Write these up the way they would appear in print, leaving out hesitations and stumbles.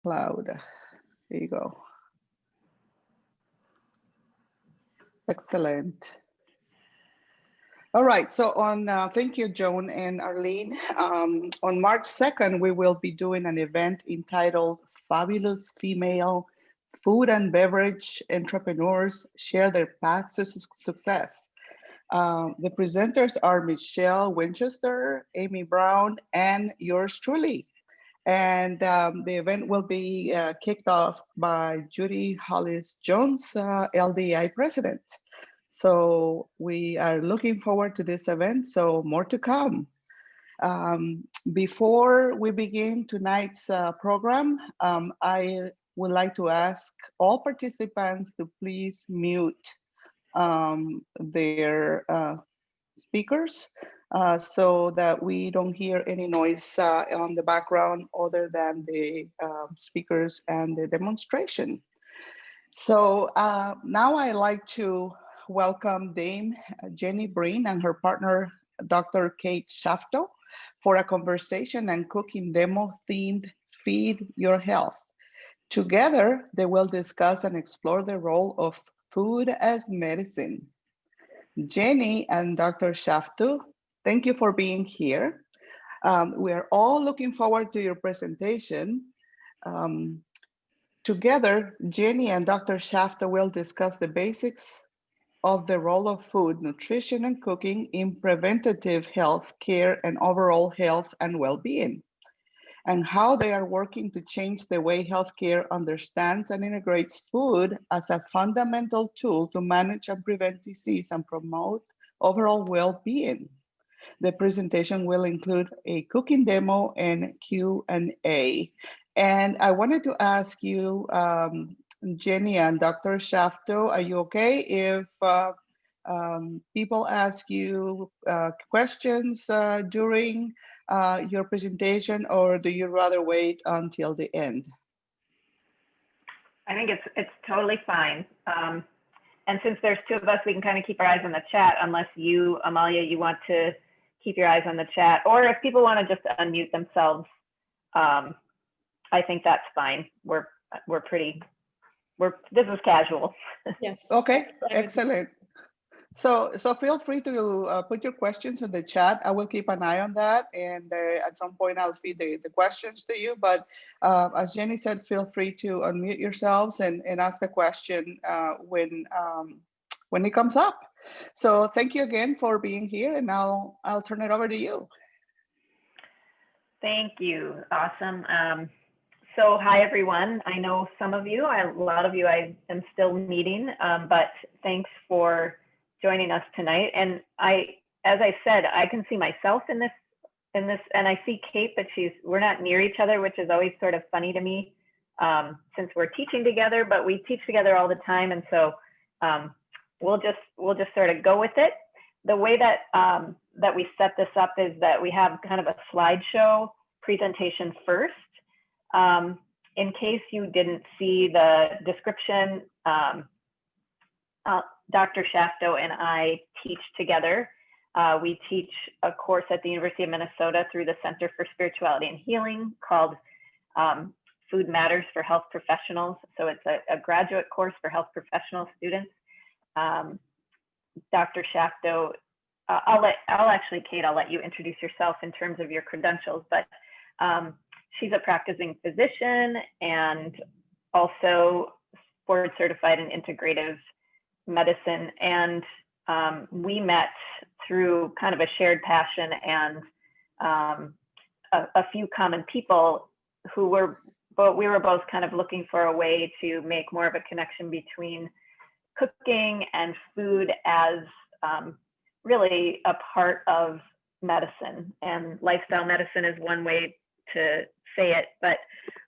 Cloud. There you go. Excellent. All right, so thank you, Joan and Arlene. On March 2nd, we will be doing an event entitled Fabulous Female Food and Beverage Entrepreneurs Share Their Path to Success. The presenters are Michelle Winchester, Amy Brown, and yours truly. And the event will be kicked off by Judy Hollis Jones, LDI president. So we are looking forward to this event, so more to come. Before we begin tonight's program, I would like to ask all participants to please mute their speakers so that we don't hear any noise on the background other than the speakers and the demonstration. So now I'd like to welcome Dame Jenny Breen and her partner, Dr. Kate Shafto, for a conversation and cooking demo themed Feed Your Health. Together, they will discuss and explore the role of food as medicine. Jenny and Dr. Shafto, thank you for being here. We are all looking forward to your presentation. Together, Jenny and Dr. Shafto will discuss the basics of the role of food, nutrition, and cooking in preventative health care and overall health and well-being, and how they are working to change the way healthcare understands and integrates food as a fundamental tool to manage and prevent disease and promote overall well-being. The presentation will include a cooking demo and Q&A. And I wanted to ask you, Jenny and Dr. Shafto, are you okay if people ask you questions during your presentation, or do you rather wait until the end? I think it's totally fine. And since there's two of us, we can kind of keep our eyes on the chat, unless you, Amalia, you want to keep your eyes on the chat, or if people want to just unmute themselves, I think that's fine. This is casual. Yes. Okay, excellent. So feel free to put your questions in the chat. I will keep an eye on that, and at some point I'll feed the questions to you. But as Jenny said, feel free to unmute yourselves and ask the question when it comes up. So thank you again for being here, and I'll turn it over to you. Thank you. Awesome. So hi, everyone. I know some of you, a lot of you I am still meeting, but thanks for joining us tonight. And as I said, I can see myself in this, and I see Kate, but we're not near each other, which is always sort of funny to me, since we're teaching together, but we teach together all the time. And so we'll just sort of go with it. The way that that we set this up is that we have kind of a slideshow presentation first. In case you didn't see the description, Dr. Shafto and I teach together. We teach a course at the University of Minnesota through the Center for Spirituality and Healing called Food Matters for Health Professionals. So it's a graduate course for health professional students. Dr. Shafto, Kate, I'll let you introduce yourself in terms of your credentials, but she's a practicing physician and also board certified in integrative medicine. And we met through kind of a shared passion and a few common people who we were both kind of looking for a way to make more of a connection between cooking and food as really a part of medicine. And lifestyle medicine is one way to say it, but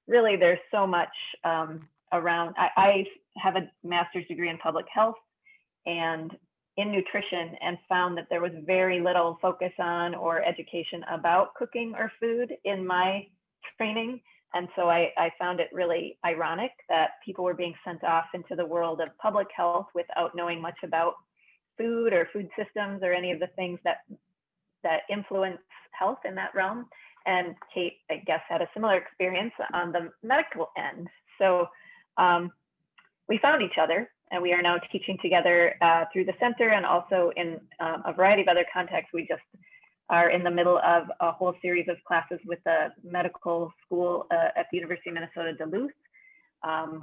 really there's so much around. I have a master's degree in public health and in nutrition, and found that there was very little focus on or education about cooking or food in my training. And so I found it really ironic that people were being sent off into the world of public health without knowing much about food or food systems or any of the things that influence health in that realm. And Kate, I guess, had a similar experience on the medical end. So we found each other, and we are now teaching together through the center and also in a variety of other contexts. We just are in the middle of a whole series of classes with the medical school at the University of Minnesota Duluth,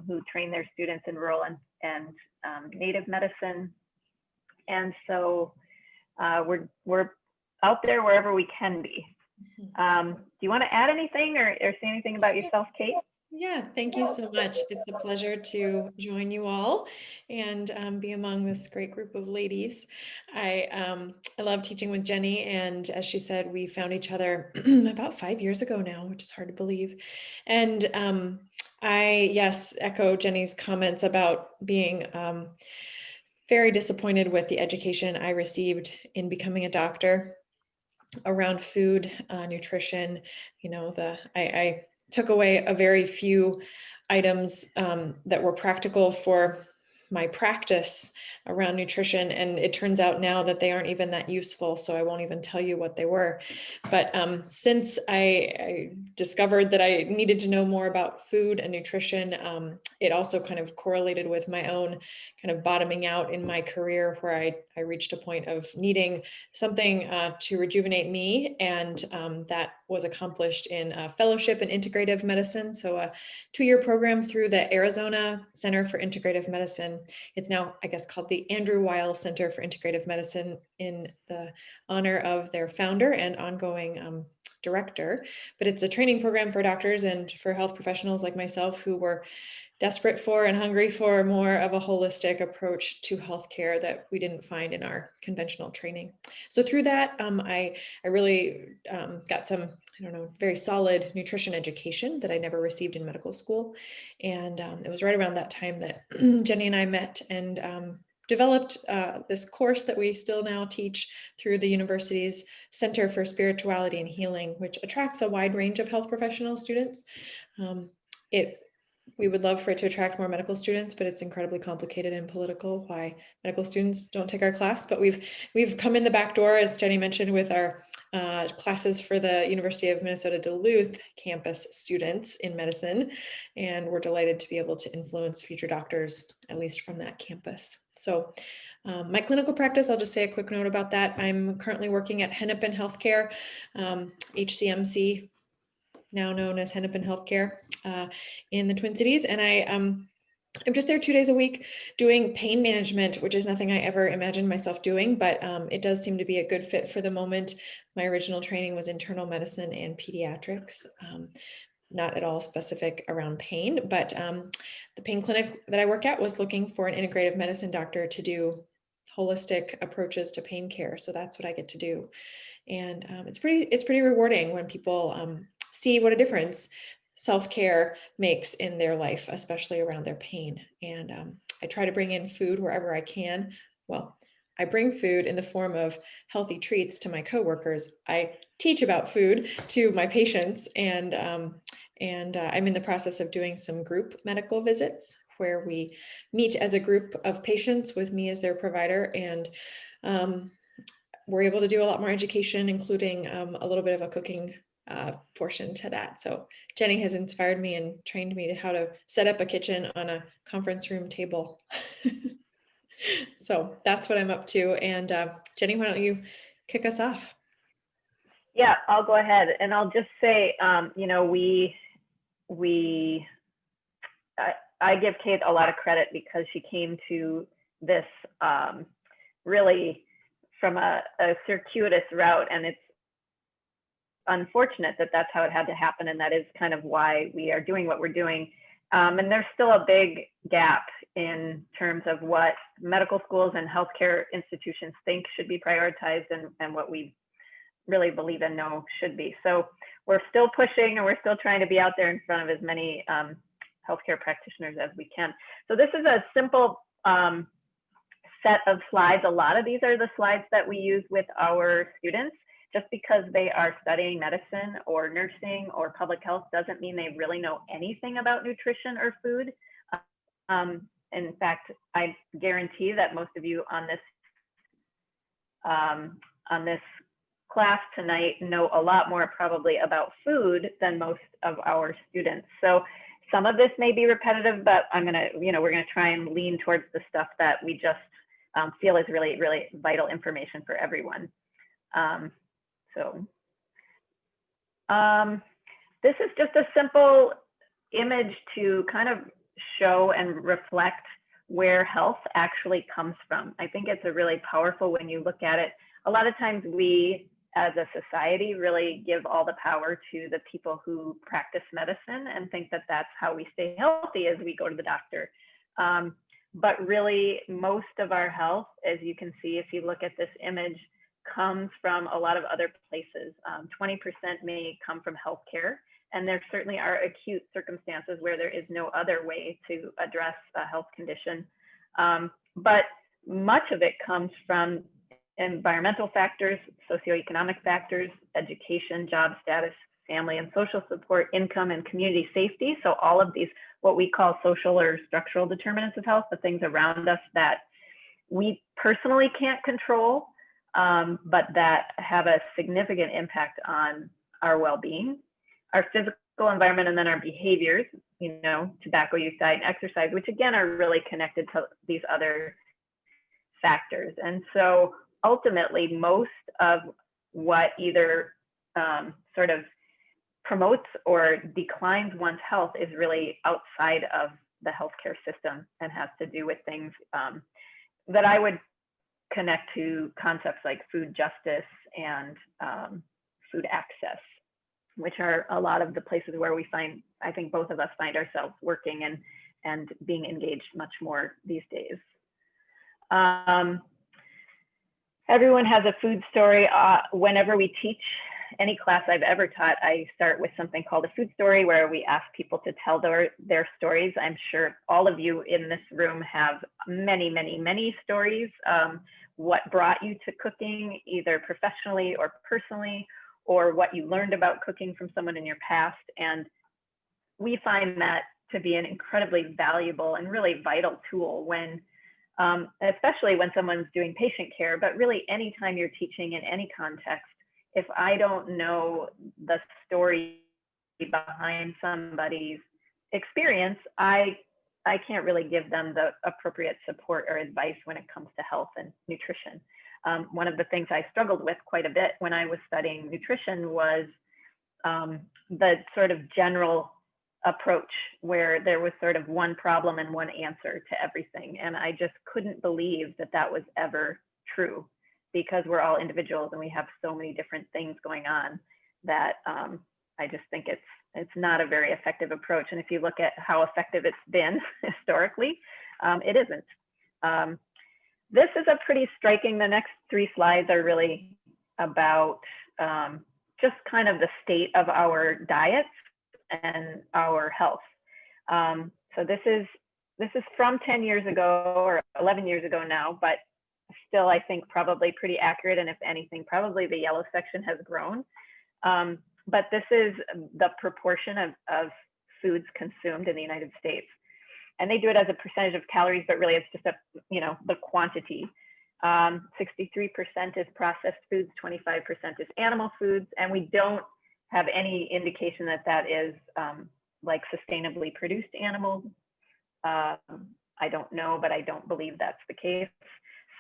who train their students in rural and native medicine. And so we're out there wherever we can be. Do you want to add anything or say anything about yourself, Kate? Yeah, thank you so much. It's a pleasure to join you all and be among this great group of ladies. I love teaching with Jenny, and as she said, we found each other about 5 years ago now, which is hard to believe. And I, yes, echo Jenny's comments about being very disappointed with the education I received in becoming a doctor around food, nutrition. You know, I took away a very few items that were practical for my practice around nutrition. And it turns out now that they aren't even that useful. So I won't even tell you what they were. But since I discovered that I needed to know more about food and nutrition, it also kind of correlated with my own kind of bottoming out in my career, where I reached a point of needing something to rejuvenate me. And that was accomplished in a fellowship in integrative medicine. So a 2-year program through the Arizona Center for Integrative Medicine. It's now, I guess, called the Andrew Weil Center for Integrative Medicine in the honor of their founder and ongoing director. But it's a training program for doctors and for health professionals like myself who were desperate for and hungry for more of a holistic approach to healthcare that we didn't find in our conventional training. So through that, I really got some, very solid nutrition education that I never received in medical school. And it was right around that time that Jenny and I met and developed this course that we still now teach through the university's Center for Spirituality and Healing, which attracts a wide range of health professional students. We would love for it to attract more medical students, but it's incredibly complicated and political why medical students don't take our class. But we've come in the back door, as Jenny mentioned, with our classes for the University of Minnesota Duluth campus students in medicine. And we're delighted to be able to influence future doctors, at least from that campus. So my clinical practice, I'll just say a quick note about that. I'm currently working at Hennepin Health Care, HCMC, now known as Hennepin Health Care, in the Twin Cities. And I'm just there 2 days a week doing pain management, which is nothing I ever imagined myself doing, but it does seem to be a good fit for the moment. My original training was internal medicine and pediatrics, not at all specific around pain, but the pain clinic that I work at was looking for an integrative medicine doctor to do holistic approaches to pain care. So that's what I get to do. And it's pretty rewarding when people see what a difference self-care makes in their life, especially around their pain. And I try to bring in food wherever I can. Well, I bring food in the form of healthy treats to my coworkers. I teach about food to my patients, and I'm in the process of doing some group medical visits where we meet as a group of patients with me as their provider, and we're able to do a lot more education, including a little bit of a cooking portion to that. So Jenny has inspired me and trained me to how to set up a kitchen on a conference room table. So that's what I'm up to. And Jenny, why don't you kick us off? Yeah, I'll go ahead, and I'll just say, I give Kate a lot of credit because she came to this really from a circuitous route, and it's unfortunate that that's how it had to happen, and that is kind of why we are doing what we're doing. And there's still a big gap in terms of what medical schools and healthcare institutions think should be prioritized and what we really believe and know should be. So we're still pushing, and we're still trying to be out there in front of as many healthcare practitioners as we can. So this is a simple set of slides. A lot of these are the slides that we use with our students. Just because they are studying medicine or nursing or public health doesn't mean they really know anything about nutrition or food. In fact, I guarantee that most of you on this class tonight know a lot more probably about food than most of our students. So some of this may be repetitive, but we're gonna try and lean towards the stuff that we just feel is really, really vital information for everyone. This is just a simple image to kind of show and reflect where health actually comes from. I think it's a really powerful when you look at it. A lot of times we, as a society, really give all the power to the people who practice medicine and think that that's how we stay healthy, as we go to the doctor. But really, most of our health, as you can see, if you look at this image, comes from a lot of other places. 20% may come from healthcare, and there certainly are acute circumstances where there is no other way to address a health condition. But much of it comes from environmental factors, socioeconomic factors, education, job status, family and social support, income, and community safety. So all of these, what we call social or structural determinants of health, the things around us that we personally can't control, but that have a significant impact on our well-being, our physical environment, and then our behaviors, tobacco use, diet, and exercise, which again are really connected to these other factors. And so ultimately, most of what either sort of promotes or declines one's health is really outside of the healthcare system and has to do with things that I would connect to concepts like food justice and food access, which are a lot of the places where we find, I think both of us find ourselves working and being engaged much more these days. Everyone has a food story. Whenever we teach any class I've ever taught, I start with something called a food story, where we ask people to tell their stories. I'm sure all of you in this room have many, many, many stories. What brought you to cooking, either professionally or personally, or what you learned about cooking from someone in your past. And we find that to be an incredibly valuable and really vital tool when, especially when someone's doing patient care, but really anytime you're teaching in any context. If I don't know the story behind somebody's experience, I can't really give them the appropriate support or advice when it comes to health and nutrition. One of the things I struggled with quite a bit when I was studying nutrition was the sort of general approach where there was sort of one problem and one answer to everything. And I just couldn't believe that that was ever true, because we're all individuals and we have so many different things going on that I just think it's not a very effective approach. And if you look at how effective it's been historically, it isn't. This is a pretty striking, the next three slides are really about just kind of the state of our diets and our health. So this is from 10 years ago or 11 years ago now, but still I think probably pretty accurate. And if anything, probably the yellow section has grown. But this is the proportion of foods consumed in the United States. And they do it as a percentage of calories, but really it's just the quantity. 63% is processed foods, 25% is animal foods, and we don't have any indication that that is like sustainably produced animals. I don't know, but I don't believe that's the case.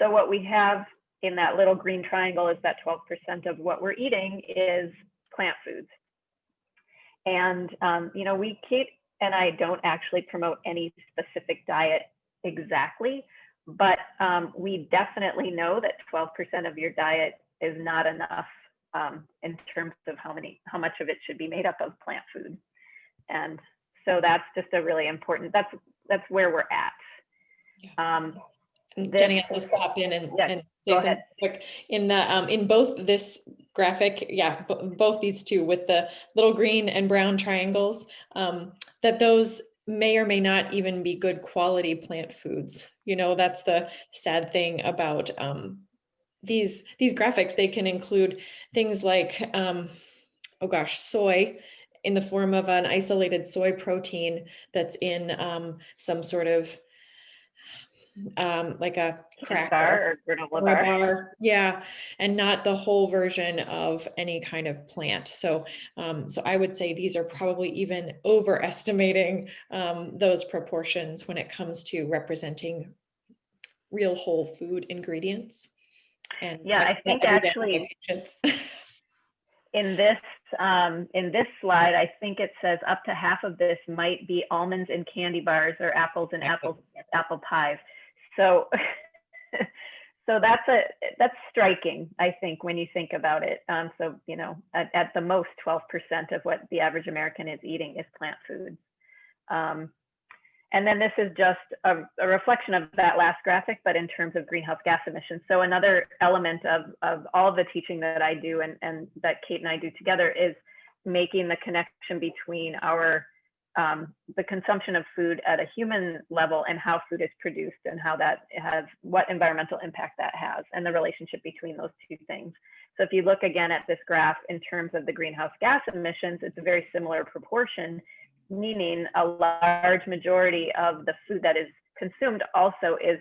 So what we have in that little green triangle is that 12% of what we're eating is plant foods. And Kate and I don't actually promote any specific diet exactly, but we definitely know that 12% of your diet is not enough in terms of how much of it should be made up of plant food. And so that's just a really important, that's where we're at. Yeah. Jenny, I'll just pop in and say something quick. In both this graphic, both these two with the little green and brown triangles, that those may or may not even be good quality plant foods. That's the sad thing about these graphics. They can include things like, soy in the form of an isolated soy protein that's in some sort of like a Bar cracker or granola or a bar. bar, yeah, and not the whole version of any kind of plant. So, so I would say these are probably even overestimating those proportions when it comes to representing real whole food ingredients. And Yeah, I I see that think every day with my actually patients. in this slide, I think it says up to half of this might be almonds in candy bars or apples in apple pies. So so that's striking, I think, when you think about it. So you know, at the most 12% of what the average American is eating is plant foods. And then this is just a reflection of that last graphic, but in terms of greenhouse gas emissions. So another element of all of the teaching that I do and that Kate and I do together is making the connection between our the consumption of food at a human level and how food is produced and how that has, what environmental impact that has, and the relationship between those two things. So if you look again at this graph in terms of the greenhouse gas emissions, it's a very similar proportion, meaning a large majority of the food that is consumed also is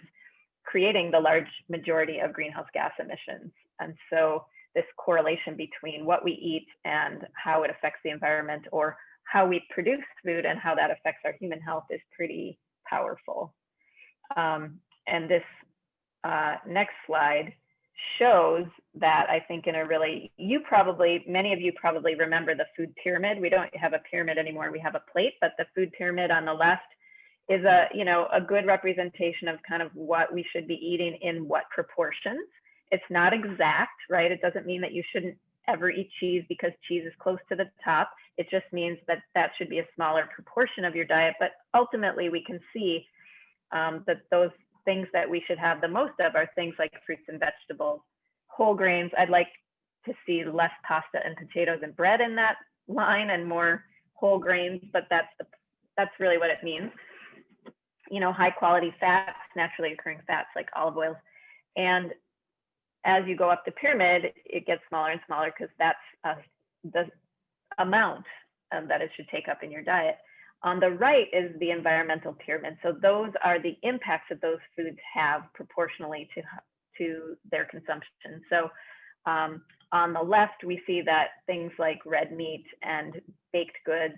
creating the large majority of greenhouse gas emissions. And so this correlation between what we eat and how it affects the environment, or how we produce food and how that affects our human health, is pretty powerful. And this next slide shows that, I think, in a really, many of you probably remember the food pyramid. We don't have a pyramid anymore, we have a plate, but the food pyramid on the left is a good representation of kind of what we should be eating in what proportions. It's not exact, right? It doesn't mean that you shouldn't ever eat cheese because cheese is close to the top. It just means that that should be a smaller proportion of your diet. But ultimately, we can see that those things that we should have the most of are things like fruits and vegetables, whole grains. I'd like to see less pasta and potatoes and bread in that line and more whole grains, but that's really what it means. You know, high quality fats, naturally occurring fats like olive oils. And as you go up the pyramid, it gets smaller and smaller because that's the amount that it should take up in your diet. On the right is the environmental pyramid. So those are the impacts that those foods have proportionally to their consumption. So on the left, we see that things like red meat and baked goods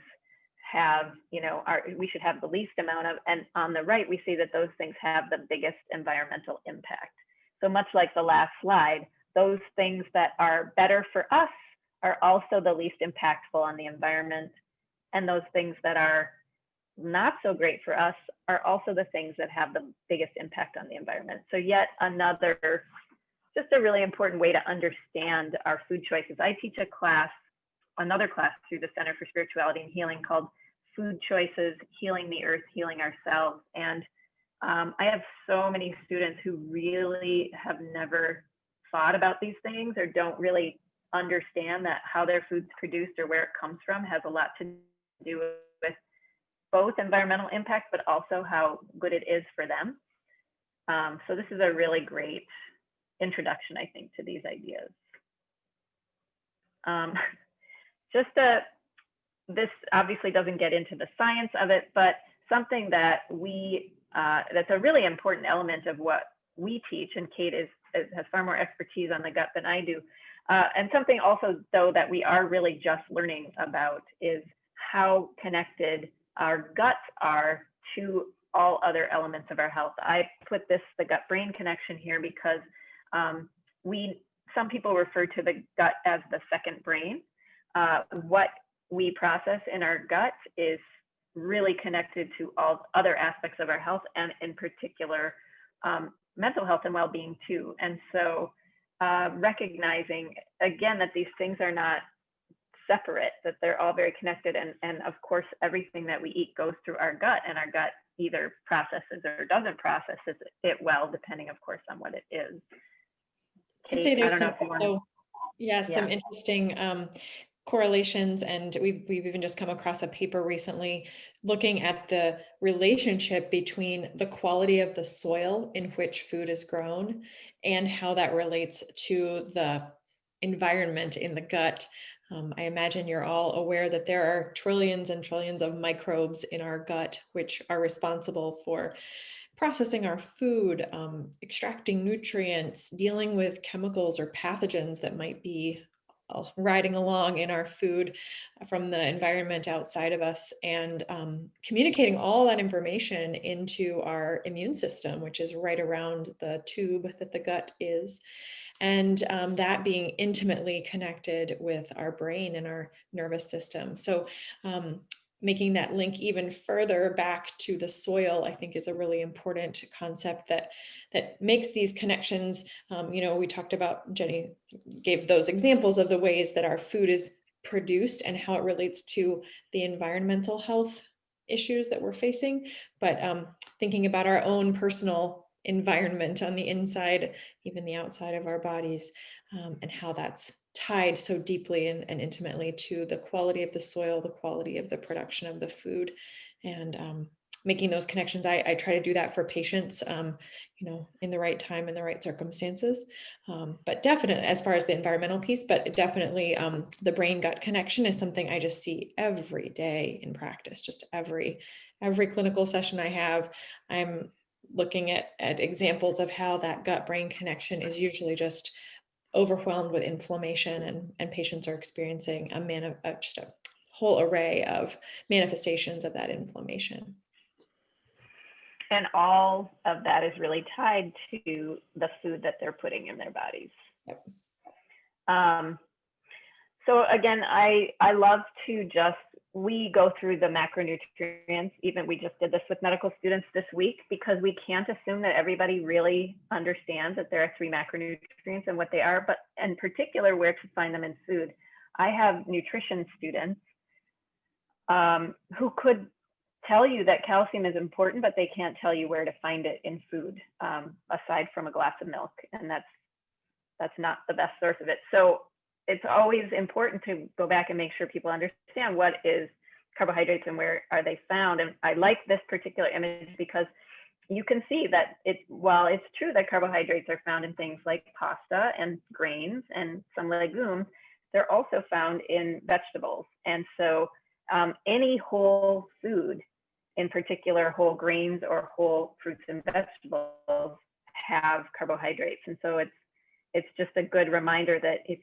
have, we should have the least amount of, and on the right, we see that those things have the biggest environmental impact. So much like the last slide, those things that are better for us are also the least impactful on the environment. And those things that are not so great for us are also the things that have the biggest impact on the environment. So yet another, just a really important way to understand our food choices. I teach another class through the Center for Spirituality and Healing called Food Choices, Healing the Earth, Healing Ourselves. And I have so many students who really have never thought about these things or don't really understand that how their food's produced or where it comes from has a lot to do with both environmental impact, but also how good it is for them. So this is a really great introduction, I think, to these ideas. This obviously doesn't get into the science of it, but something that that's a really important element of what we teach, and Kate has far more expertise on the gut than I do. And something also, though, that we are really just learning about is how connected our guts are to all other elements of our health. I put the gut-brain connection here because some people refer to the gut as the second brain. What we process in our gut is really connected to all other aspects of our health, and in particular, mental health and well-being too. And so recognizing, again, that these things are not separate, that they're all very connected. And of course, everything that we eat goes through our gut, and our gut either processes or doesn't process it well, depending, of course, on what it is. Kate, I'd say there's some some interesting correlations, and we've even just come across a paper recently looking at the relationship between the quality of the soil in which food is grown and how that relates to the environment in the gut. I imagine you're all aware that there are trillions and trillions of microbes in our gut, which are responsible for processing our food, extracting nutrients, dealing with chemicals or pathogens that might be riding along in our food from the environment outside of us, and communicating all that information into our immune system, which is right around the tube that the gut is. And that being intimately connected with our brain and our nervous system. So making that link even further back to the soil, I think, is a really important concept that makes these connections. We talked about, Jenny gave those examples of the ways that our food is produced and how it relates to the environmental health issues that we're facing, but thinking about our own personal environment on the inside, even the outside of our bodies, and how that's tied so deeply and intimately to the quality of the soil, the quality of the production of the food, and making those connections. I try to do that for patients, in the right time, in the right circumstances. But definitely, as far as the environmental piece, but definitely the brain-gut connection is something I just see every day in practice. Just every clinical session I have, I'm looking at examples of how that gut-brain connection is usually just overwhelmed with inflammation, and patients are experiencing just a whole array of manifestations of that inflammation. And all of that is really tied to the food that they're putting in their bodies. Yep. So again, I love to we go through the macronutrients. Even we just did this with medical students this week, because we can't assume that everybody really understands that there are 3 macronutrients and what they are, but in particular, where to find them in food. I have nutrition students who could tell you that calcium is important, but they can't tell you where to find it in food, aside from a glass of milk, and that's not the best source of it. So it's always important to go back and make sure people understand what is carbohydrates and where are they found. And I like this particular image because you can see that while it's true that carbohydrates are found in things like pasta and grains and some legumes, they're also found in vegetables. And so any whole food, in particular whole grains or whole fruits and vegetables, have carbohydrates. And so it's just a good reminder that if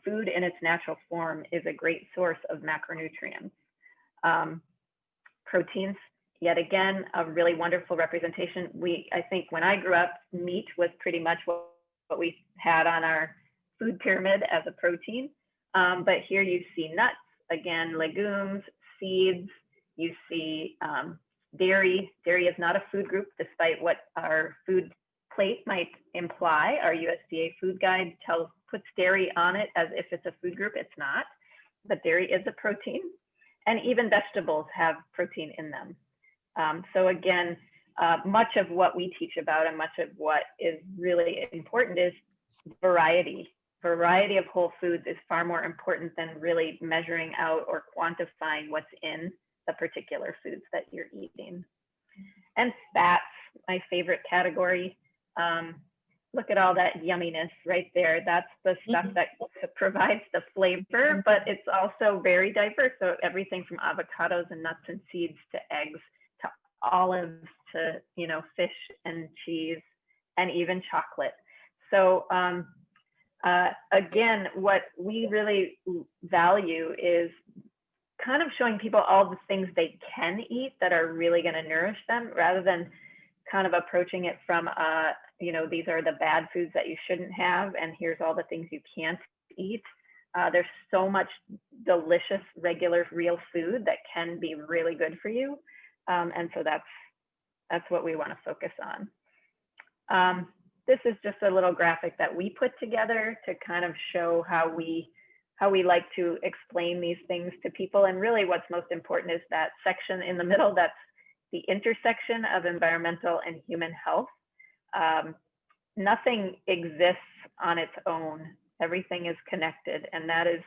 food in its natural form is a great source of macronutrients. Proteins, yet again, a really wonderful representation. I think when I grew up, meat was pretty much what we had on our food pyramid as a protein. But here you see nuts, again, legumes, seeds, you see dairy. Dairy is not a food group, despite what our food plate might imply. Our USDA food guide puts dairy on it as if it's a food group. It's not, but dairy is a protein. And even vegetables have protein in them. So again, much of what we teach about and much of what is really important is variety. Variety of whole foods is far more important than really measuring out or quantifying what's in the particular foods that you're eating. And fats, my favorite category. Look at all that yumminess right there. That's the stuff that provides the flavor, but it's also very diverse. So everything from avocados and nuts and seeds to eggs to olives to, fish and cheese and even chocolate. So again, what we really value is kind of showing people all the things they can eat that are really going to nourish them, rather than kind of approaching it from these are the bad foods that you shouldn't have, and here's all the things you can't eat. There's so much delicious, regular, real food that can be really good for you. And so that's what we want to focus on. This is just a little graphic that we put together to kind of show how we like to explain these things to people. And really what's most important is that section in the middle, that's the intersection of environmental and human health. Nothing exists on its own. Everything is connected. And that is,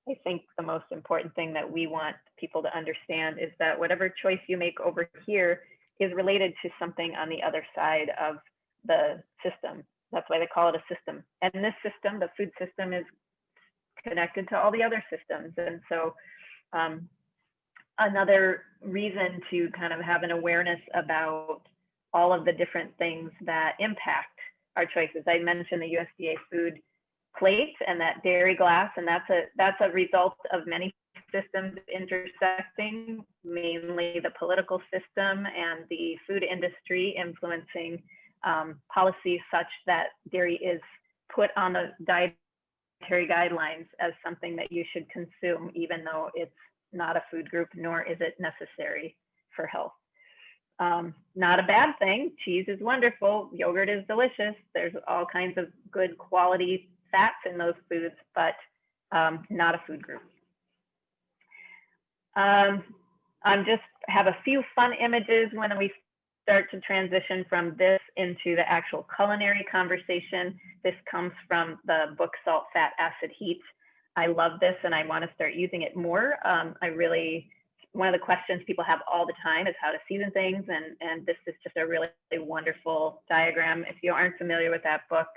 I think, the most important thing that we want people to understand, is that whatever choice you make over here is related to something on the other side of the system. That's why they call it a system. And this system, the food system, is connected to all the other systems. And so another reason to kind of have an awareness about all of the different things that impact our choices. I mentioned the USDA food plate and that dairy glass, and that's a result of many systems intersecting, mainly the political system and the food industry influencing policies such that dairy is put on the dietary guidelines as something that you should consume, even though it's not a food group, nor is it necessary for health. Not a bad thing. Cheese is wonderful. Yogurt is delicious. There's all kinds of good quality fats in those foods, but not a food group. I'm just have a few fun images when we start to transition from this into the actual culinary conversation. This comes from the book Salt, Fat, Acid, Heat. I love this and I want to start using it more. One of the questions people have all the time is how to season things, and this is just a really wonderful diagram. If you aren't familiar with that book,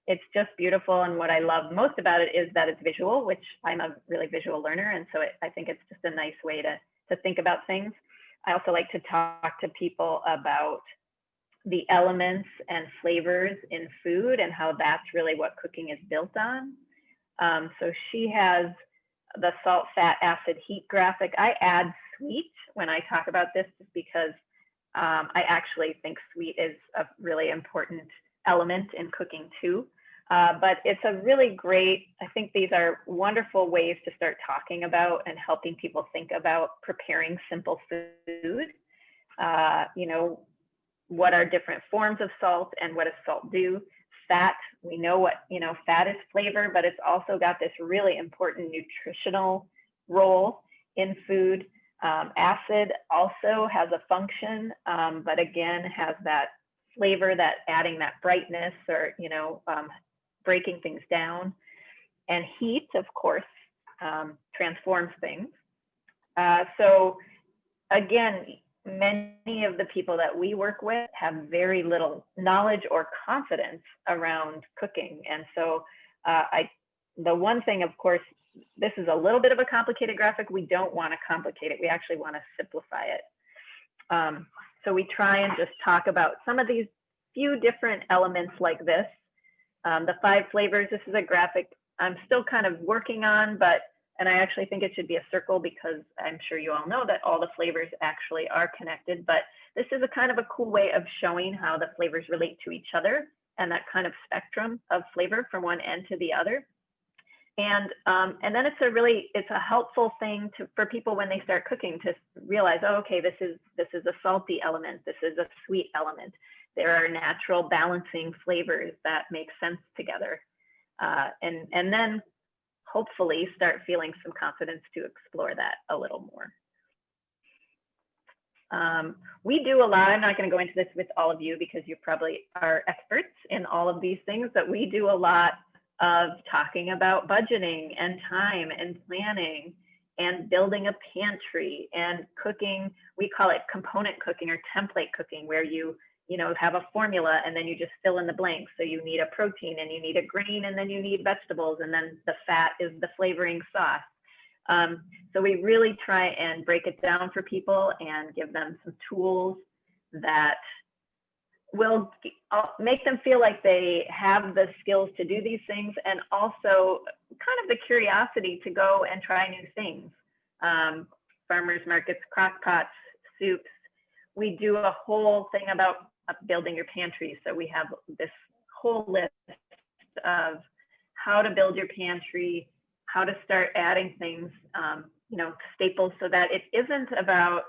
it's just beautiful. And what I love most about it is that it's visual, which I'm a really visual learner. And so I think it's just a nice way to think about things. I also like to talk to people about the elements and flavors in food and how that's really what cooking is built on. So she has the salt, fat, acid, heat graphic. I add sweet when I talk about this just because I actually think sweet is a really important element in cooking too. But it's a really great, I think these are wonderful ways to start talking about and helping people think about preparing simple food. You know, what are different forms of salt and what does salt do? Fat, we know what, you know, fat is flavor, but it's also got this really important nutritional role in food. Acid also has a function, but again, has that flavor, that adding that brightness or, you know, breaking things down. And heat, of course, transforms things. So again, many of the people that we work with have very little knowledge or confidence around cooking. And so the one thing, of course, this is a little bit of a complicated graphic. We don't want to complicate it. We actually want to simplify it. So we try and just talk about some of these few different elements like this. The 5 flavors, this is a graphic I'm still kind of working on, and I actually think it should be a circle because I'm sure you all know that all the flavors actually are connected, but this is a kind of a cool way of showing how the flavors relate to each other and that kind of spectrum of flavor from one end to the other. And then it's a helpful thing for people when they start cooking to realize, oh, okay, this is a salty element, this is a sweet element. There are natural balancing flavors that make sense together. And then hopefully start feeling some confidence to explore that a little more. We do a lot, I'm not going to go into this with all of you because you probably are experts in all of these things, but we do a lot of talking about budgeting and time and planning and building a pantry and cooking. We call it component cooking or template cooking, where you have a formula and then you just fill in the blanks. So you need a protein and you need a grain and then you need vegetables and then the fat is the flavoring sauce. So we really try and break it down for people and give them some tools that will make them feel like they have the skills to do these things, and also kind of the curiosity to go and try new things. Farmers markets, crock pots, soups. We do a whole thing about building your pantry. So we have this whole list of how to build your pantry, how to start adding things, staples, so that it isn't about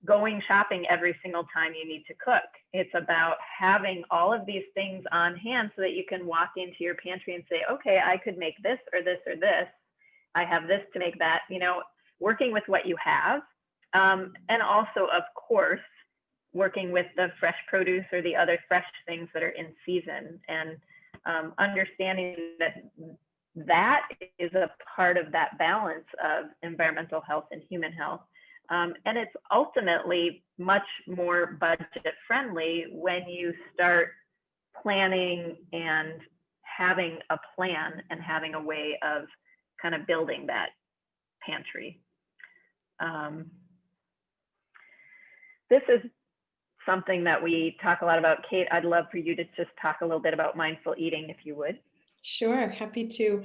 going shopping every single time you need to cook. It's about having all of these things on hand so that you can walk into your pantry and say, okay, I could make this or this or this. I have this to make that, working with what you have. And also, of course, working with the fresh produce or the other fresh things that are in season, and understanding that is a part of that balance of environmental health and human health. And it's ultimately much more budget friendly when you start planning and having a plan and having a way of kind of building that pantry. This is something that we talk a lot about. Kate, I'd love for you to just talk a little bit about mindful eating, if you would. Sure, happy to.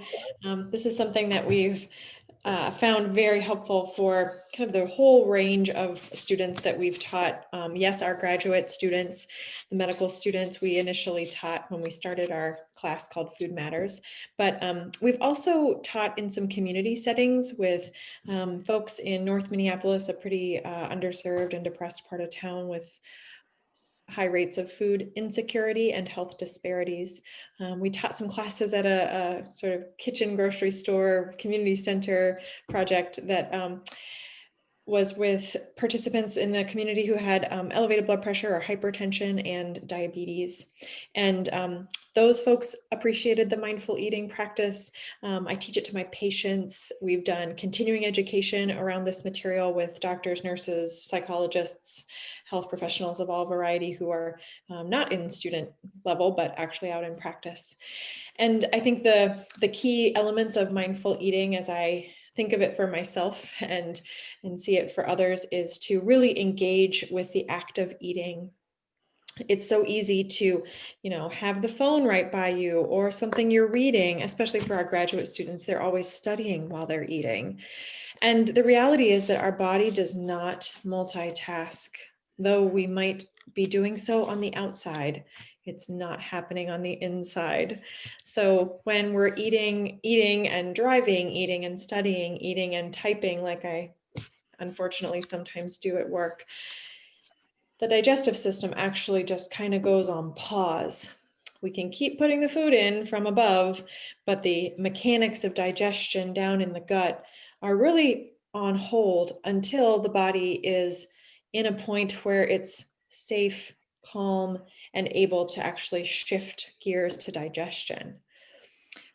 This is something that we've found very helpful for kind of the whole range of students that we've taught. Yes, our graduate students, the medical students we initially taught when we started our class called Food Matters, but we've also taught in some community settings with folks in North Minneapolis, a pretty underserved and depressed part of town with high rates of food insecurity and health disparities. We taught some classes at a sort of kitchen grocery store community center project that was with participants in the community who had elevated blood pressure or hypertension and diabetes. And those folks appreciated the mindful eating practice. I teach it to my patients. We've done continuing education around this material with doctors, nurses, psychologists, health professionals of all variety who are not in student level, but actually out in practice. And I think the key elements of mindful eating, as I think of it for myself and see it for others, is to really engage with the act of eating. It's so easy to, have the phone right by you or something you're reading, especially for our graduate students. They're always studying while they're eating. And the reality is that our body does not multitask, though we might be doing so on the outside. It's not happening on the inside. So when we're eating and driving, eating and studying, eating and typing, like I unfortunately sometimes do at work, the digestive system actually just kind of goes on pause. We can keep putting the food in from above, but the mechanics of digestion down in the gut are really on hold until the body is in a point where it's safe, calm, and able to actually shift gears to digestion.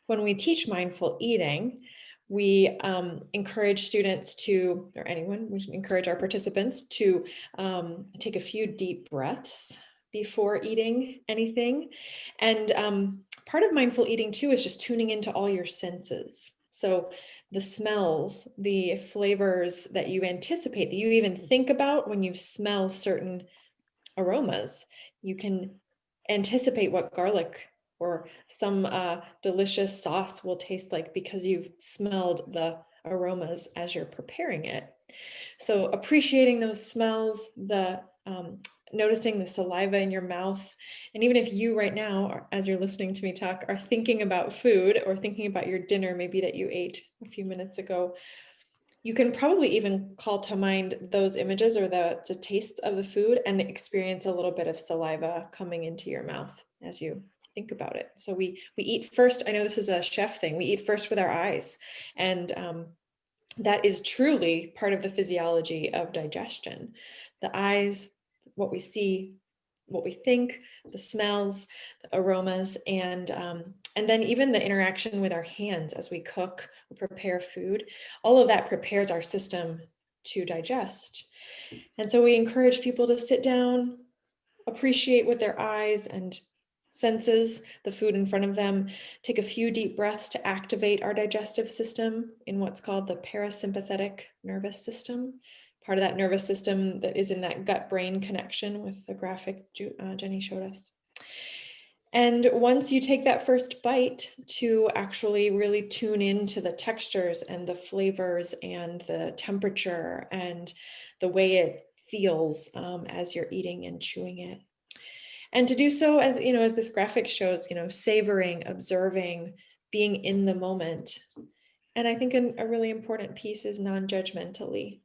When we teach mindful eating, we encourage students to, or anyone, we encourage our participants to take a few deep breaths before eating anything. And part of mindful eating too is just tuning into all your senses. So the smells, the flavors that you anticipate, that you even think about when you smell certain aromas. You can anticipate what garlic or some delicious sauce will taste like because you've smelled the aromas as you're preparing it. So appreciating those smells, noticing the saliva in your mouth. And even if you right now, as you're listening to me talk, are thinking about food or thinking about your dinner, maybe that you ate a few minutes ago, you can probably even call to mind those images or the tastes of the food and experience a little bit of saliva coming into your mouth as you think about it. So we eat first. I know this is a chef thing. We eat first with our eyes. And that is truly part of the physiology of digestion. The eyes, what we see, what we think, the smells, the aromas, and then even the interaction with our hands as we cook or prepare food, all of that prepares our system to digest. And so we encourage people to sit down, appreciate with their eyes and senses the food in front of them, take a few deep breaths to activate our digestive system in what's called the parasympathetic nervous system, part of that nervous system that is in that gut-brain connection with the graphic Jenny showed us. And once you take that first bite, to actually really tune into the textures and the flavors and the temperature and the way it feels as you're eating and chewing it. And to do so, as as this graphic shows, savoring, observing, being in the moment. And I think a really important piece is non-judgmentally,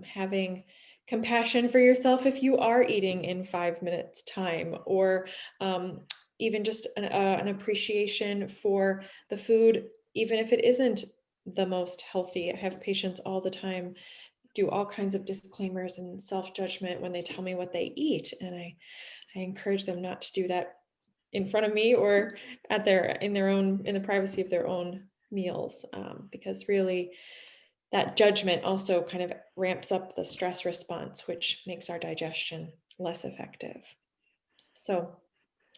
having compassion for yourself if you are eating in 5 minutes time, or even just an appreciation for the food, even if it isn't the most healthy. I have patients all the time do all kinds of disclaimers and self-judgment when they tell me what they eat. And I encourage them not to do that in front of me or in the privacy of their own meals, because really that judgment also kind of ramps up the stress response, which makes our digestion less effective. So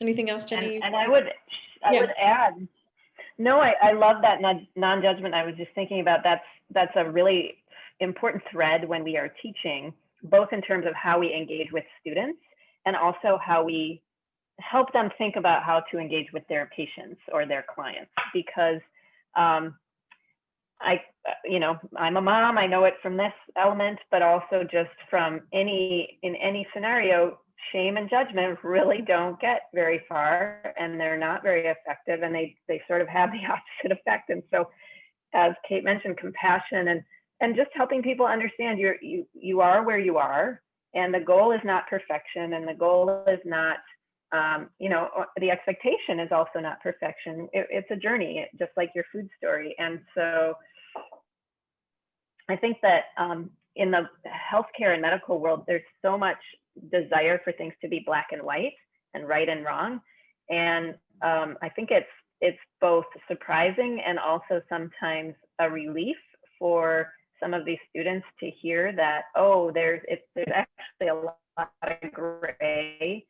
anything else, Jenny? And I would add No, I love that non-judgment. I was just thinking about that's a really important thread when we are teaching, both in terms of how we engage with students and also how we help them think about how to engage with their patients or their clients. Because I'm a mom, I know it from this element, but also just from in any scenario, shame and judgment really don't get very far, and they're not very effective, and they sort of have the opposite effect. And so, as Kate mentioned, compassion and just helping people understand you are where you are, and the goal is not perfection, and the goal is not the expectation is also not perfection. It's a journey, just like your food story. And so I think that in the healthcare and medical world, there's so much desire for things to be black and white and right and wrong. And I think it's both surprising and also sometimes a relief for some of these students to hear that, oh, there's actually a lot of gray,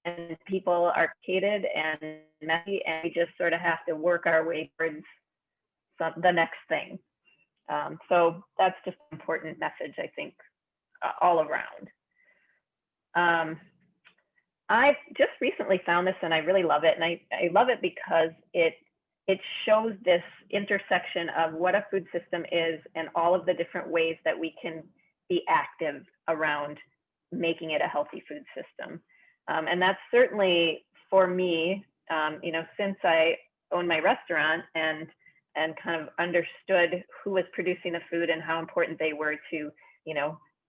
and people are complicated and messy, and we just sort of have to work our way towards the next thing. So that's just an important message, I think, all around. I've just recently found this, and I really love it. And I love it because it shows this intersection of what a food system is and all of the different ways that we can be active around making it a healthy food system. And that's certainly for me, since I own my restaurant and kind of understood who was producing the food and how important they were to,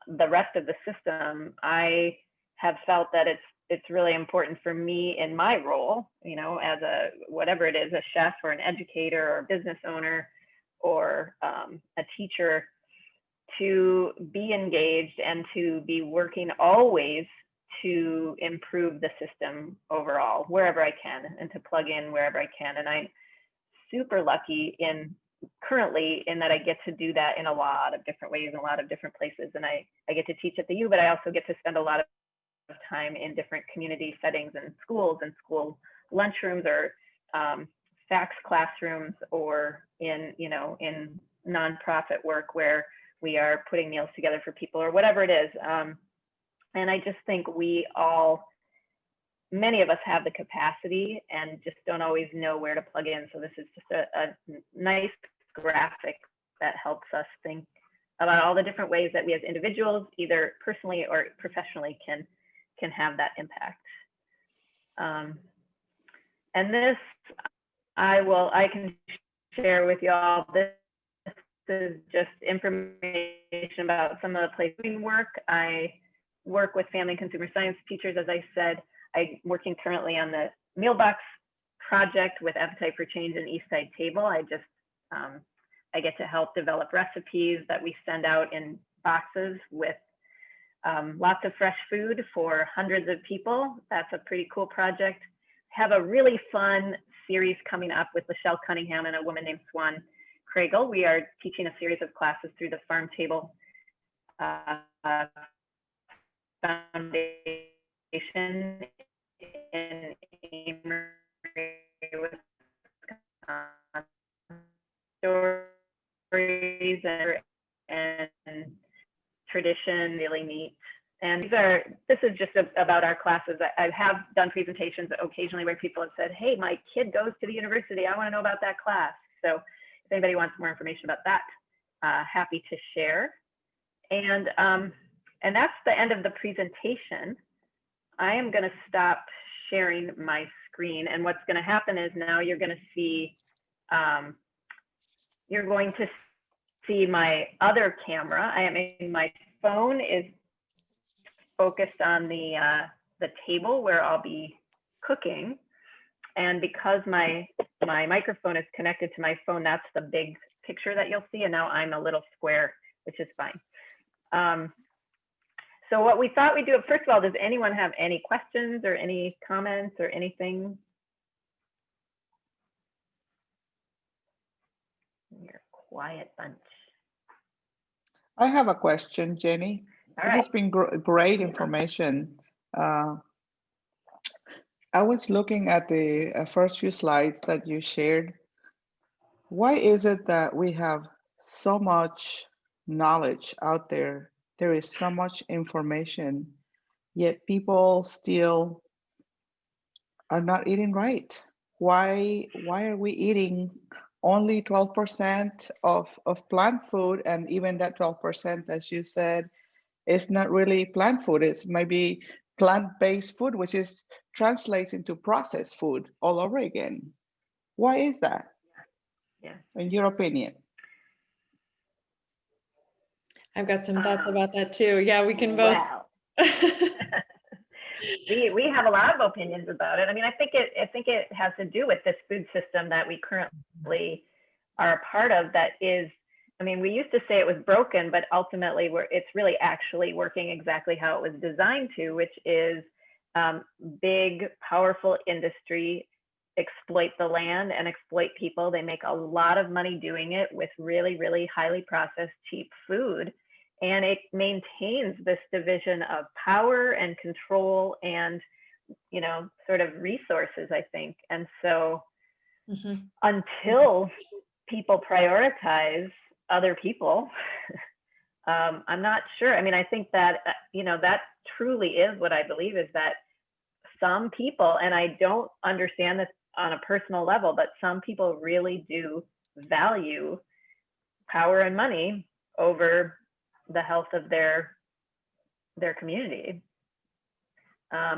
the rest of the system, I have felt that it's really important for me in my role, as whatever it is, a chef or an educator or a business owner or a teacher, to be engaged and to be working always to improve the system overall, wherever I can, and to plug in wherever I can. And I'm super lucky currently in that I get to do that in a lot of different ways, in a lot of different places. And I get to teach at the U, but I also get to spend a lot of time in different community settings and schools lunchrooms or FACS classrooms, or in nonprofit work where we are putting meals together for people or whatever it is. And I just think many of us have the capacity and just don't always know where to plug in. So this is just a nice graphic that helps us think about all the different ways that we as individuals, either personally or professionally, can have that impact. And this, I can share with you all. This is just information about some of the places we work. I work with family and consumer science teachers, as I said. I'm working currently on the meal box project with Appetite for Change and East Side Table. I get to help develop recipes that we send out in boxes with lots of fresh food for hundreds of people. That's a pretty cool project. Have a really fun series coming up with Michelle Cunningham and a woman named Swan Kragel. We are teaching a series of classes through the Farm Table Foundation in Amory, Wisconsin. Stories and tradition, really neat. And this is just about our classes. I have done presentations occasionally where people have said, hey, my kid goes to the university, I want to know about that class. So if anybody wants more information about that, happy to share. And that's the end of the presentation. I am going to stop sharing my screen, and what's going to happen is now you're going to see my other camera. My phone is focused on the table where I'll be cooking, and because my microphone is connected to my phone, that's the big picture that you'll see, and now I'm a little square, which is fine. So what we thought we'd do, first of all, does anyone have any questions or any comments or anything? You're a quiet bunch. I have a question, Jenny. All This right. has been great information. I was looking at the first few slides that you shared. Why is it that we have so much knowledge out there? There is so much information, yet people still are not eating right. Why are we eating only 12% of plant food? And even that 12%, as you said, is not really plant food. It's maybe plant-based food, which is translates into processed food all over again. Why is that, Yeah. in your opinion? I've got some thoughts about that too. Yeah, we can both. Wow. We have a lot of opinions about it. I mean, I think it has to do with this food system that we currently are a part of. That is, I mean, we used to say it was broken, but ultimately it's really actually working exactly how it was designed to, which is big, powerful industry exploit the land and exploit people. They make a lot of money doing it with really, really highly processed, cheap food. And it maintains this division of power and control and, you know, sort of resources, I think. And so until people prioritize other people, I'm not sure. I mean, I think that, you know, that truly is what I believe, is that some people, and I don't understand this on a personal level, but some people really do value power and money over the health of their community.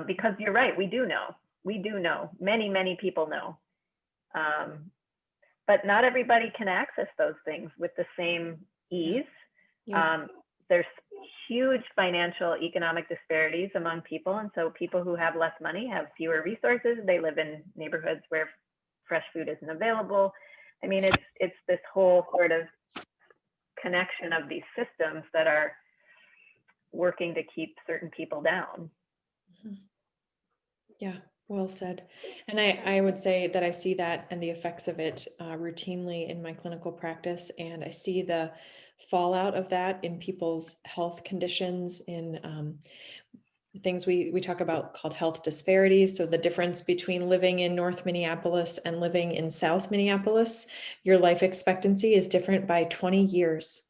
Because you're right, we do know, many people know, but not everybody can access those things with the same ease. There's huge financial economic disparities among people, and so people who have less money have fewer resources. They live in neighborhoods where fresh food isn't available. I mean, it's this whole sort of connection of these systems that are working to keep certain people down. Yeah, well said. And I would say that I see that and the effects of it routinely in my clinical practice. And I see the fallout of that in people's health conditions, in things we talk about called health disparities. So the difference between living in North Minneapolis and living in South Minneapolis, your life expectancy is different by 20 years.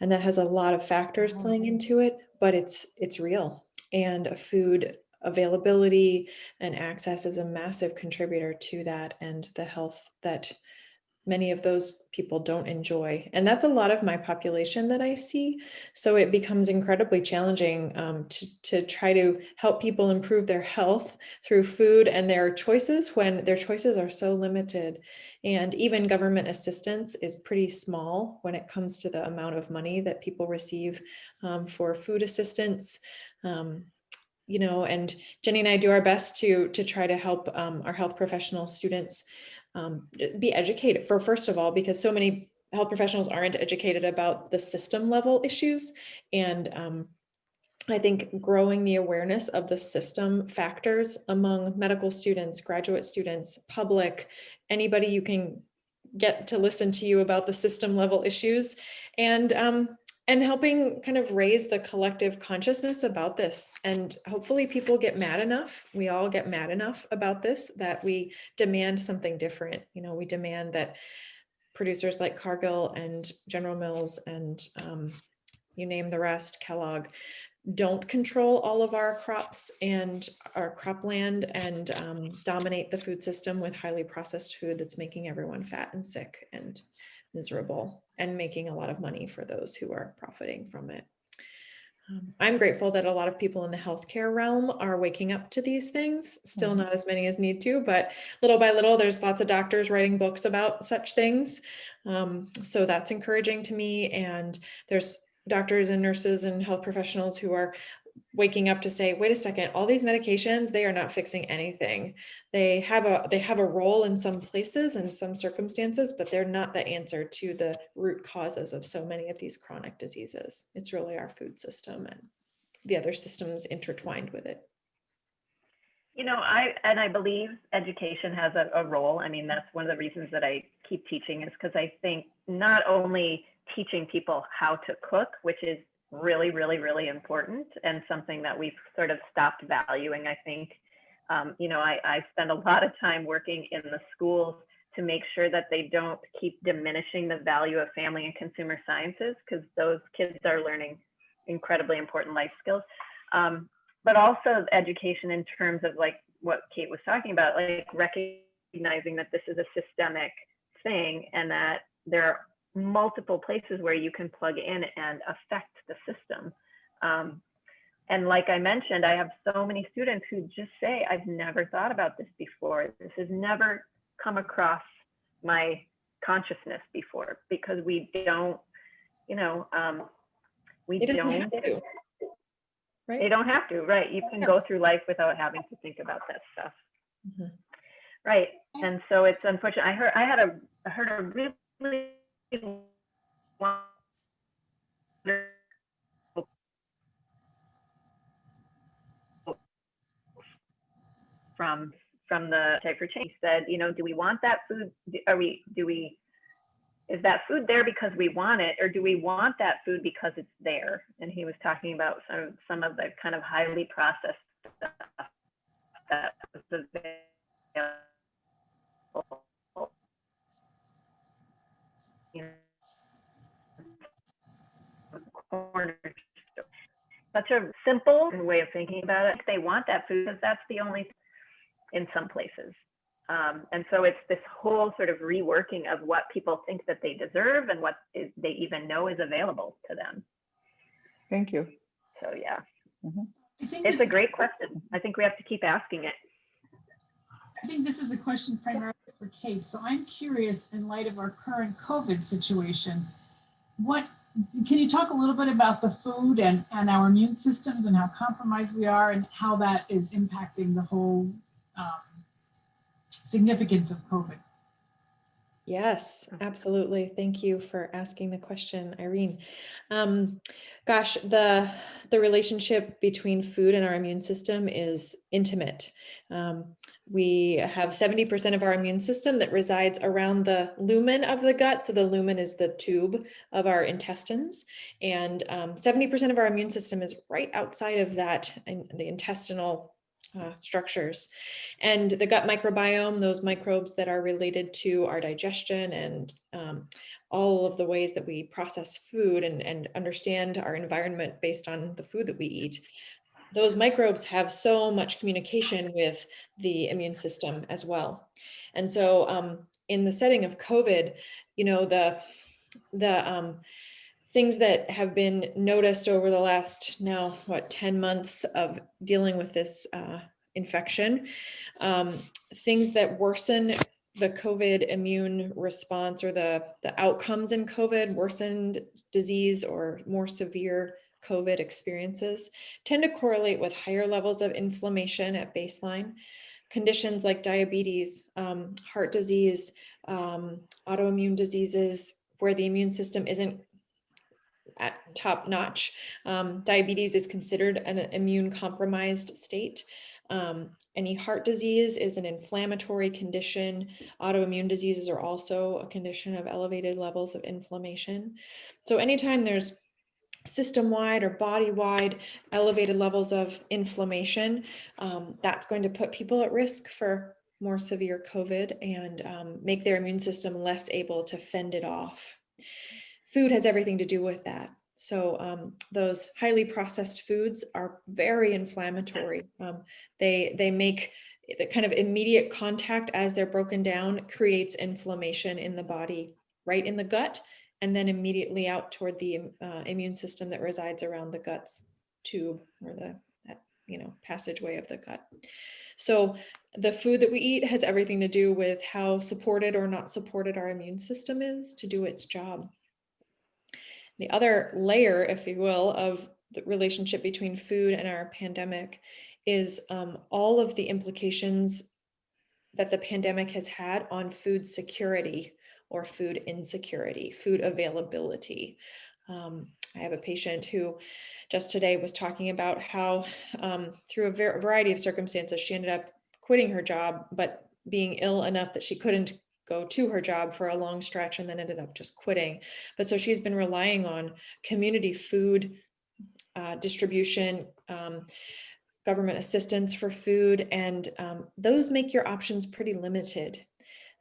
And that has a lot of factors playing into it, but it's real. And food availability and access is a massive contributor to that, and the health that many of those people don't enjoy. And that's a lot of my population that I see. So it becomes incredibly challenging to try to help people improve their health through food and their choices when their choices are so limited. And even government assistance is pretty small when it comes to the amount of money that people receive for food assistance. You know, and Jenny and I do our best to try to help our health professional students be educated, first of all, because so many health professionals aren't educated about the system level issues. And I think growing the awareness of the system factors among medical students, graduate students, public, anybody you can get to listen to you about the system level issues, and helping kind of raise the collective consciousness about this. And hopefully people get mad enough, we all get mad enough about this, that we demand something different. You know, we demand that producers like Cargill and General Mills and you name the rest, Kellogg, don't control all of our crops and our cropland and dominate the food system with highly processed food that's making everyone fat and sick and miserable and making a lot of money for those who are profiting from it. I'm grateful that a lot of people in the healthcare realm are waking up to these things, still not as many as need to, but little by little, there's lots of doctors writing books about such things. So that's encouraging to me. And there's doctors and nurses and health professionals who are waking up to say, wait a second, all these medications, they are not fixing anything. They have a role in some places and some circumstances, but they're not the answer to the root causes of so many of these chronic diseases. It's really our food system and the other systems intertwined with it. You know, I believe education has a role. I mean, that's one of the reasons that I keep teaching, is because I think not only teaching people how to cook, which is really, really, really important, and something that we've sort of stopped valuing, I think, I spend a lot of time working in the schools to make sure that they don't keep diminishing the value of family and consumer sciences, because those kids are learning incredibly important life skills. But also education in terms of like what Kate was talking about, like recognizing that this is a systemic thing and that there are multiple places where you can plug in and affect the system. And like I mentioned, I have so many students who just say, I've never thought about this before. This has never come across my consciousness before, because we don't, It doesn't have to, right? They don't have to, right? You can go through life without having to think about that stuff. Mm-hmm. Right. And so it's unfortunate. I heard a really from the Type for Change said, do we want that food? Is that food there because we want it, or do we want that food because it's there? And he was talking about some of the kind of highly processed stuff that was available. Such a simple way of thinking about it. They want that food because that's the only thing in some places. And so it's this whole sort of reworking of what people think that they deserve and what they even know is available to them. Thank you. So yeah, I think it's a great question. I think we have to keep asking it. I think this is a question primarily for Kate. So I'm curious, in light of our current COVID situation, can you talk a little bit about the food and our immune systems and how compromised we are and how that is impacting the whole significance of COVID? Yes, absolutely. Thank you for asking the question, Irene. Gosh, the relationship between food and our immune system is intimate. We have 70% of our immune system that resides around the lumen of the gut. So the lumen is the tube of our intestines, and 70% of our immune system is right outside of that, and the intestinal structures. And the gut microbiome, those microbes that are related to our digestion and all of the ways that we process food and understand our environment based on the food that we eat, those microbes have so much communication with the immune system as well. And so in the setting of COVID, the things that have been noticed over the last 10 months of dealing with this infection, things that worsen the COVID immune response or the outcomes in COVID, worsened disease or more severe COVID experiences tend to correlate with higher levels of inflammation at baseline. Conditions like diabetes, heart disease, autoimmune diseases, where the immune system isn't at top notch. Diabetes is considered an immune compromised state. Any heart disease is an inflammatory condition. Autoimmune diseases are also a condition of elevated levels of inflammation. So anytime there's system-wide or body-wide elevated levels of inflammation, that's going to put people at risk for more severe COVID and make their immune system less able to fend it off. Food has everything to do with that. So those highly processed foods are very inflammatory. They make the kind of immediate contact as they're broken down creates inflammation in the body, right in the gut, and then immediately out toward the immune system that resides around the gut's tube or the passageway of the gut. So the food that we eat has everything to do with how supported or not supported our immune system is to do its job. The other layer, if you will, of the relationship between food and our pandemic is all of the implications that the pandemic has had on food security or food insecurity, food availability. I have a patient who just today was talking about how through a variety of circumstances, she ended up quitting her job, but being ill enough that she couldn't go to her job for a long stretch and then ended up just quitting. But so she's been relying on community food distribution, government assistance for food, and those make your options pretty limited.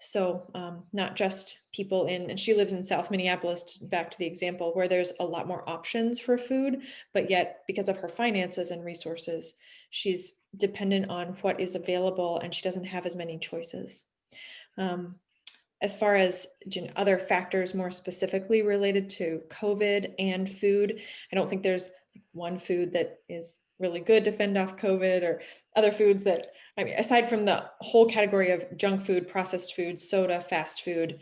So not just people in, and she lives in South Minneapolis, back to the example, where there's a lot more options for food, but yet because of her finances and resources, she's dependent on what is available and she doesn't have as many choices. As far as other factors more specifically related to COVID and food, I don't think there's one food that is really good to fend off COVID, or other foods that, I mean, aside from the whole category of junk food, processed food, soda, fast food,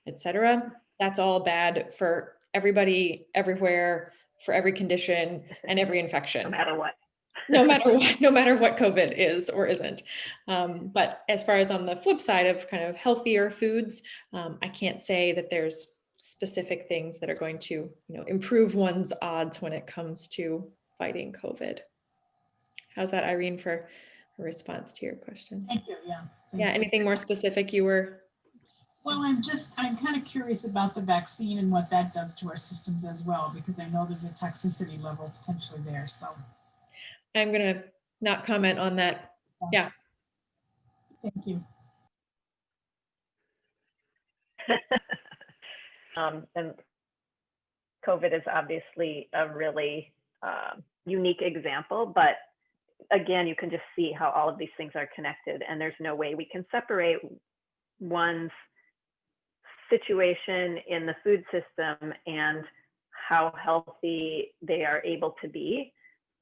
etc., that's all bad for everybody, everywhere, for every condition and every infection. No matter what. No matter what COVID is or isn't. But as far as on the flip side of kind of healthier foods, I can't say that there's specific things that are going to, improve one's odds when it comes to fighting COVID. How's that, Irene, for a response to your question? Thank you. Yeah. Yeah. Anything more specific you were? Well, I'm kind of curious about the vaccine and what that does to our systems as well, because I know there's a toxicity level potentially there. So I'm going to not comment on that. Yeah. Thank you. And COVID is obviously a really unique example, but again, you can just see how all of these things are connected, and there's no way we can separate one's situation in the food system and how healthy they are able to be,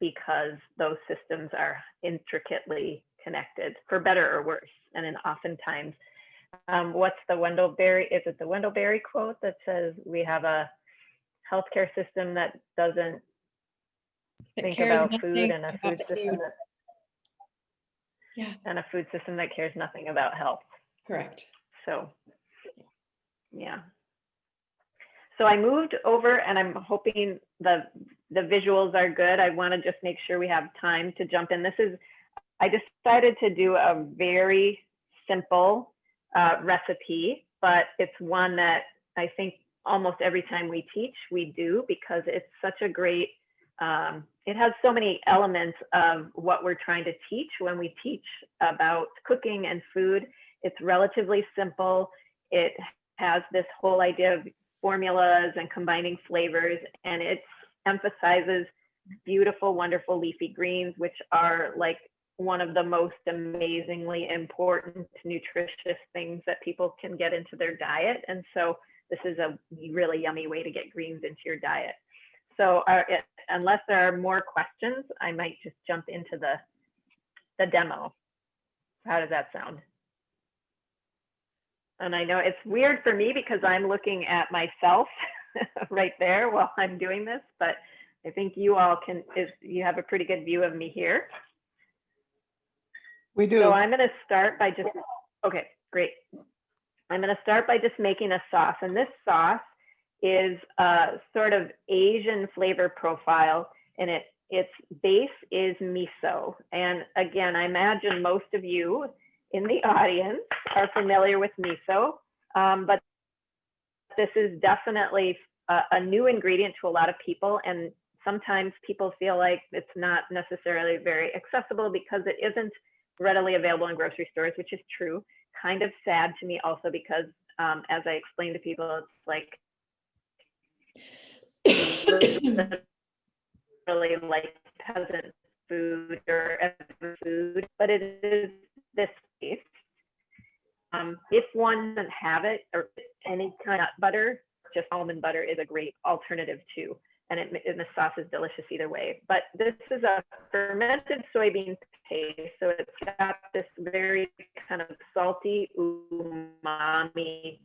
because those systems are intricately connected, for better or worse. And then oftentimes, what's the Wendell Berry, is it the Wendell Berry quote that says we have a healthcare system that doesn't think about food, and a food system that, and a food system that cares nothing about health. Correct. So yeah. So I moved over, and I'm hoping the visuals are good. I want to just make sure we have time to jump in. I decided to do a very simple recipe, but it's one that I think almost every time we teach, we do, because it's such a great, it has so many elements of what we're trying to teach when we teach about cooking and food. It's relatively simple. It has this whole idea of formulas and combining flavors, and it emphasizes beautiful, wonderful leafy greens, which are like one of the most amazingly important nutritious things that people can get into their diet. And so this is a really yummy way to get greens into your diet. So unless there are more questions, I might just jump into the demo. How does that sound? And I know it's weird for me because I'm looking at myself right there while I'm doing this, but I think you all you have a pretty good view of me here. We do. So I'm going to start by just, okay, great. I'm going to start by just making a sauce. And this sauce is a sort of Asian flavor profile, and its base is miso. And again, I imagine most of you in the audience are familiar with miso, but this is definitely a new ingredient to a lot of people. And sometimes people feel like it's not necessarily very accessible because it isn't readily available in grocery stores, which is true. Kind of sad to me also because as I explain to people, it's like really like peasant food or food, but it is this taste. If one doesn't have it, or any kind of butter, just almond butter is a great alternative too. And the sauce is delicious either way. But this is a fermented soybean paste, so it's got this very kind of salty umami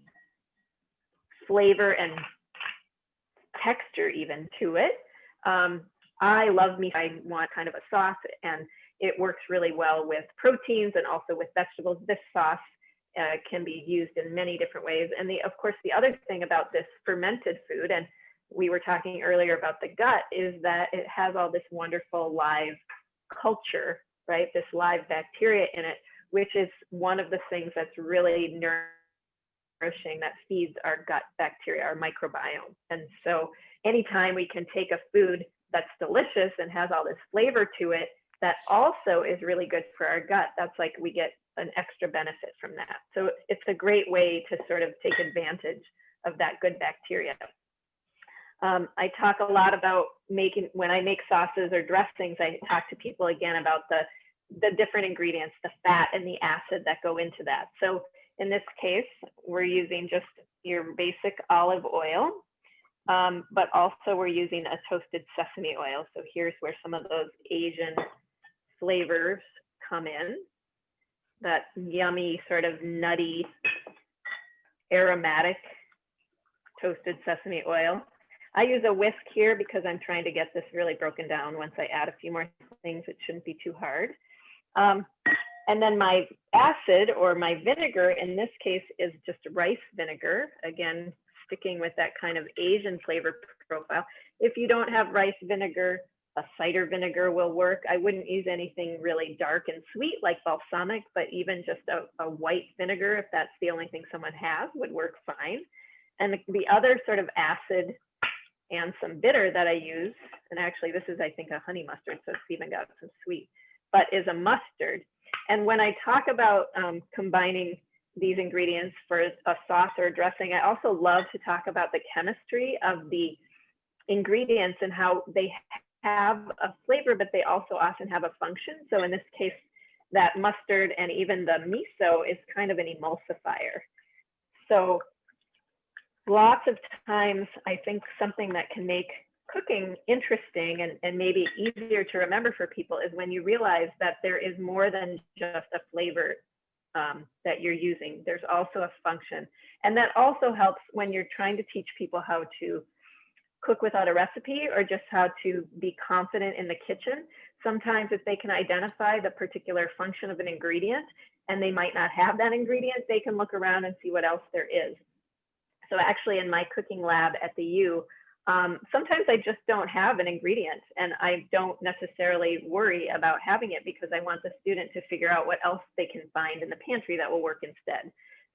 flavor and texture even to it. I love miso. I want kind of a sauce, and it works really well with proteins and also with vegetables. This sauce can be used in many different ways. And of course, the other thing about this fermented food, and we were talking earlier about the gut, is that it has all this wonderful live culture, right? This live bacteria in it, which is one of the things that's really nourishing, that feeds our gut bacteria, our microbiome. And so anytime we can take a food that's delicious and has all this flavor to it that also is really good for our gut. That's like we get an extra benefit from that. So it's a great way to sort of take advantage of that good bacteria. I talk a lot about when I make sauces or dressings, I talk to people again about the different ingredients, the fat and the acid that go into that. So in this case, we're using just your basic olive oil, but also we're using a toasted sesame oil. So here's where some of those Asian flavors come in, that yummy sort of nutty, aromatic toasted sesame oil. I use a whisk here because I'm trying to get this really broken down. Once I add a few more things, it shouldn't be too hard. And then my acid or my vinegar in this case is just rice vinegar. Again, sticking with that kind of Asian flavor profile. If you don't have rice vinegar, a cider vinegar will work. I wouldn't use anything really dark and sweet like balsamic, but even just a white vinegar, if that's the only thing someone has, would work fine. And the other sort of acid and some bitter that I use, and actually this is, I think, a honey mustard, so it's even got some sweet, but is a mustard. And when I talk about combining these ingredients for a sauce or a dressing, I also love to talk about the chemistry of the ingredients and how they have a flavor, but they also often have a function. So in this case, that mustard and even the miso is kind of an emulsifier. So lots of times, I think something that can make cooking interesting and maybe easier to remember for people is when you realize that there is more than just a flavor that you're using. There's also a function. And that also helps when you're trying to teach people how to cook without a recipe or just how to be confident in the kitchen. Sometimes if they can identify the particular function of an ingredient and they might not have that ingredient, they can look around and see what else there is. So actually in my cooking lab at the U, sometimes I just don't have an ingredient and I don't necessarily worry about having it because I want the student to figure out what else they can find in the pantry that will work instead.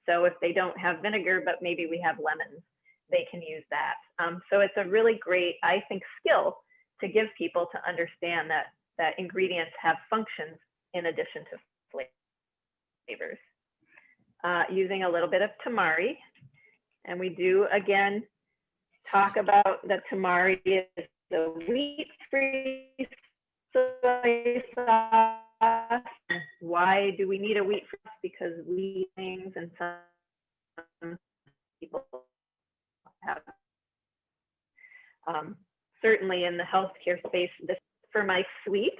So if they don't have vinegar, but maybe we have lemons, they can use that. So it's a really great, I think, skill to give people to understand that ingredients have functions in addition to flavors. Using a little bit of tamari. And we do, again, talk about that tamari is the wheat-free soy sauce. Why do we need a wheat-free sauce? Because wheat things and some people have, certainly in the healthcare space, this for my sweet.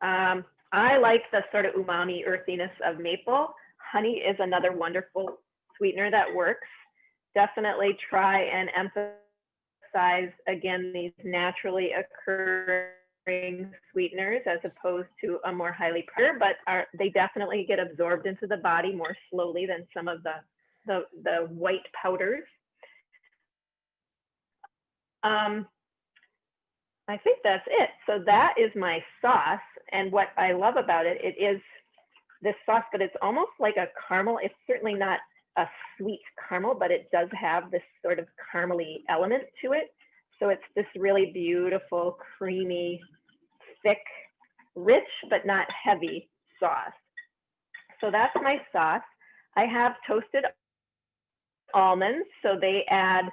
I like the sort of umami earthiness of maple. Honey is another wonderful sweetener that works. Definitely try and emphasize, again, these naturally occurring sweeteners as opposed to a more highly processed, but they definitely get absorbed into the body more slowly than some of the white powders. I think that's it. So that is my sauce. And what I love about it, it is this sauce, but it's almost like a caramel. It's certainly not a sweet caramel, but it does have this sort of caramely element to it. So it's this really beautiful, creamy, thick, rich, but not heavy sauce. So that's my sauce. I have toasted almonds, so they add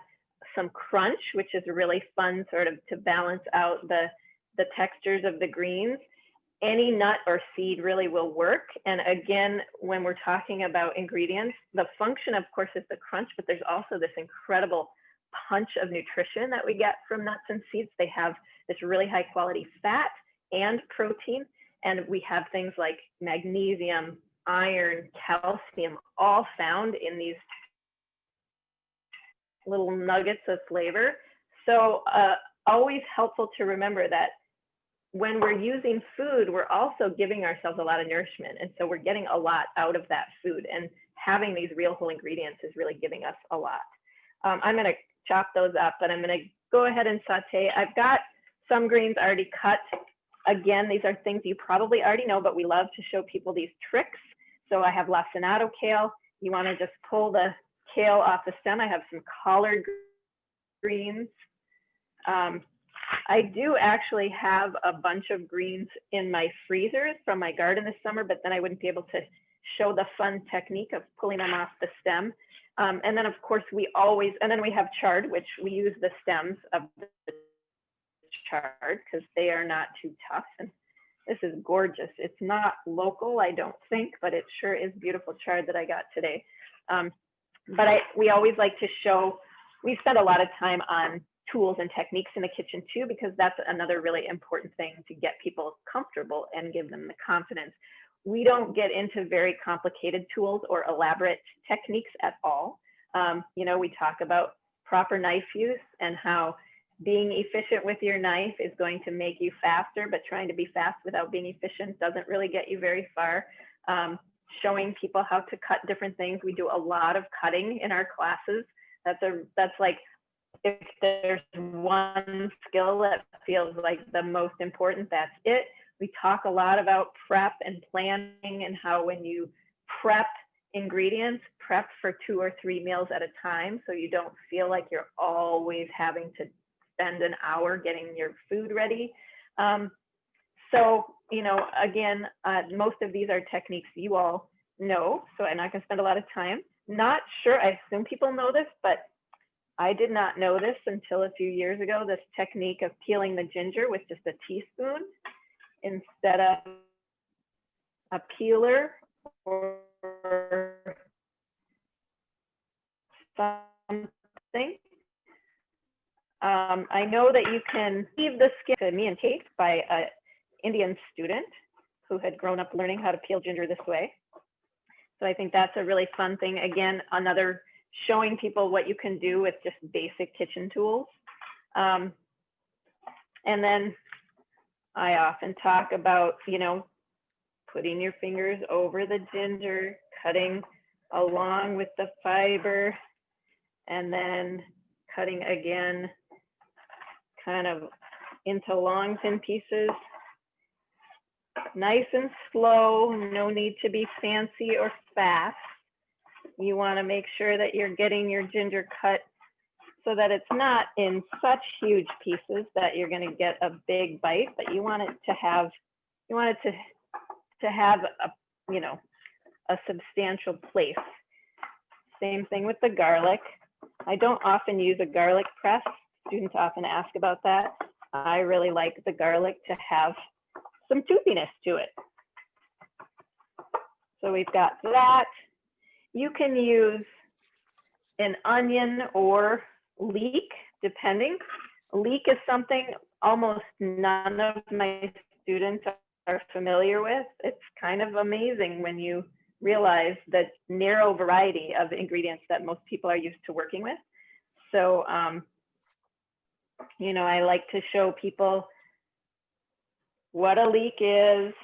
some crunch, which is really fun sort of to balance out the textures of the greens. Any nut or seed really will work. And again, when we're talking about ingredients, the function, of course, is the crunch, but there's also this incredible punch of nutrition that we get from nuts and seeds. They have this really high quality fat and protein. And we have things like magnesium, iron, calcium, all found in these little nuggets of flavor. So always helpful to remember that when we're using food, we're also giving ourselves a lot of nourishment. And so we're getting a lot out of that food, and having these real whole ingredients is really giving us a lot. I'm going to chop those up, but I'm going to go ahead and saute. I've got some greens already cut. Again, these are things you probably already know, but we love to show people these tricks. So I have lacinato kale. You want to just pull the kale off the stem. I have some collard greens. I do actually have a bunch of greens in my freezers from my garden this summer, but then I wouldn't be able to show the fun technique of pulling them off the stem. And then of course we have chard, which we use the stems of the chard because they are not too tough. And this is gorgeous. It's not local, I don't think, but it sure is beautiful chard that I got today. But we always like to show, we spend a lot of time on tools and techniques in the kitchen too, because that's another really important thing to get people comfortable and give them the confidence. We don't get into very complicated tools or elaborate techniques at all. You know, we talk about proper knife use and how being efficient with your knife is going to make you faster, but trying to be fast without being efficient doesn't really get you very far. Showing people how to cut different things. We do a lot of cutting in our classes. That's like, if there's one skill that feels like the most important, that's it. We talk a lot about prep and planning and how when you prep ingredients, prep for 2 or 3 meals at a time, so you don't feel like you're always having to spend an hour getting your food ready. So, you know, again, most of these are techniques you all know, so I'm not gonna spend a lot of time. Not sure, I assume people know this, but I did not know this until a few years ago, this technique of peeling the ginger with just a teaspoon instead of a peeler or something. I know that you can leave the skin to me and Kate by an Indian student who had grown up learning how to peel ginger this way. So I think that's a really fun thing. Again, another showing people what you can do with just basic kitchen tools. And then I often talk about, you know, putting your fingers over the ginger, cutting along with the fiber, and then cutting again, kind of into long thin pieces. Nice and slow, no need to be fancy or fast. You want to make sure that you're getting your ginger cut so that it's not in such huge pieces that you're going to get a big bite, but you want it to have, a, you know, a substantial place. Same thing with the garlic. I don't often use a garlic press. Students often ask about that. I really like the garlic to have some toothiness to it. So we've got that. You can use an onion or leek, depending. Leek is something almost none of my students are familiar with. It's kind of amazing when you realize the narrow variety of ingredients that most people are used to working with. So, you know, I like to show people what a leek is,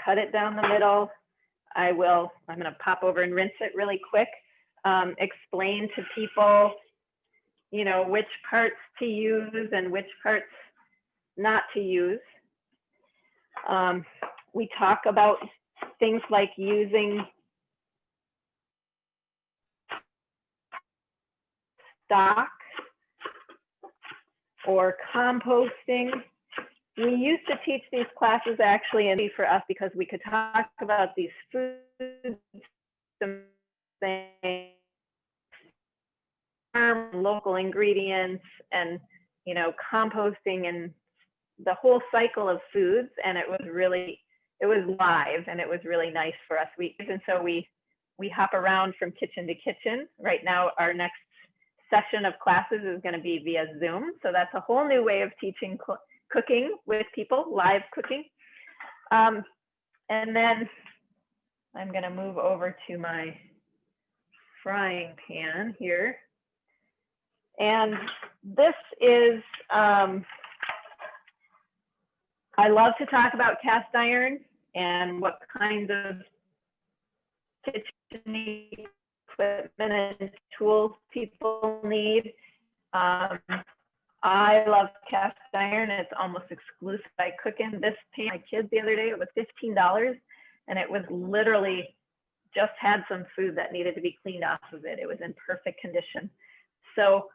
cut it down the middle. I'm gonna pop over and rinse it really quick. Explain to people, you know, which parts to use and which parts not to use. We talk about things like using stock or composting. We used to teach these classes actually and for us because we could talk about these food things, local ingredients, and you know, composting and the whole cycle of foods, and it was live and it was really nice for us. And so we hop around from kitchen to kitchen. Right now, our next session of classes is going to be via Zoom, so that's a whole new way of teaching cooking with people, live cooking. And then I'm going to move over to my frying pan here. And this is, I love to talk about cast iron and what kinds of kitchen equipment and tools people need. I love cast iron. It's almost exclusive. I cook in this pan. My kids the other day, it was $15, and it was literally just had some food that needed to be cleaned off of it. It was in perfect condition. So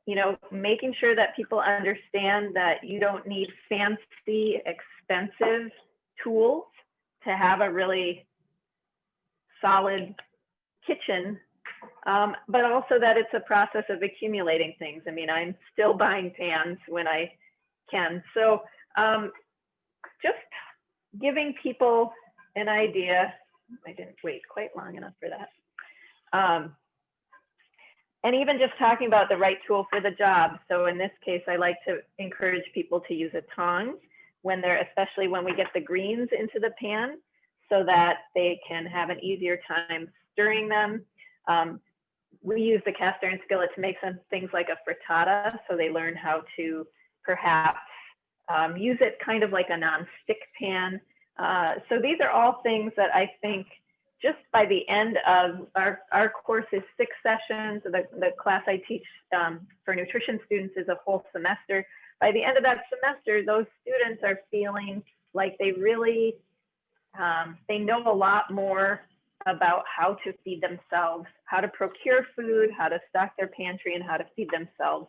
you know, making sure that people understand that you don't need fancy, expensive tools to have a really solid kitchen, but also that it's a process of accumulating things. I mean, I'm still buying pans when I can. So just giving people an idea. I didn't wait quite long enough for that. And even just talking about the right tool for the job. So in this case, I like to encourage people to use a tongs when they're, especially when we get the greens into the pan, so that they can have an easier time stirring them. We use the cast iron skillet to make some things like a frittata, so they learn how to perhaps use it kind of like a non-stick pan. So these are all things that I think just by the end of our course is 6 sessions. The class I teach for nutrition students is a whole semester. By the end of that semester, those students are feeling like they really, they know a lot more about how to feed themselves, how to procure food, how to stock their pantry, and how to feed themselves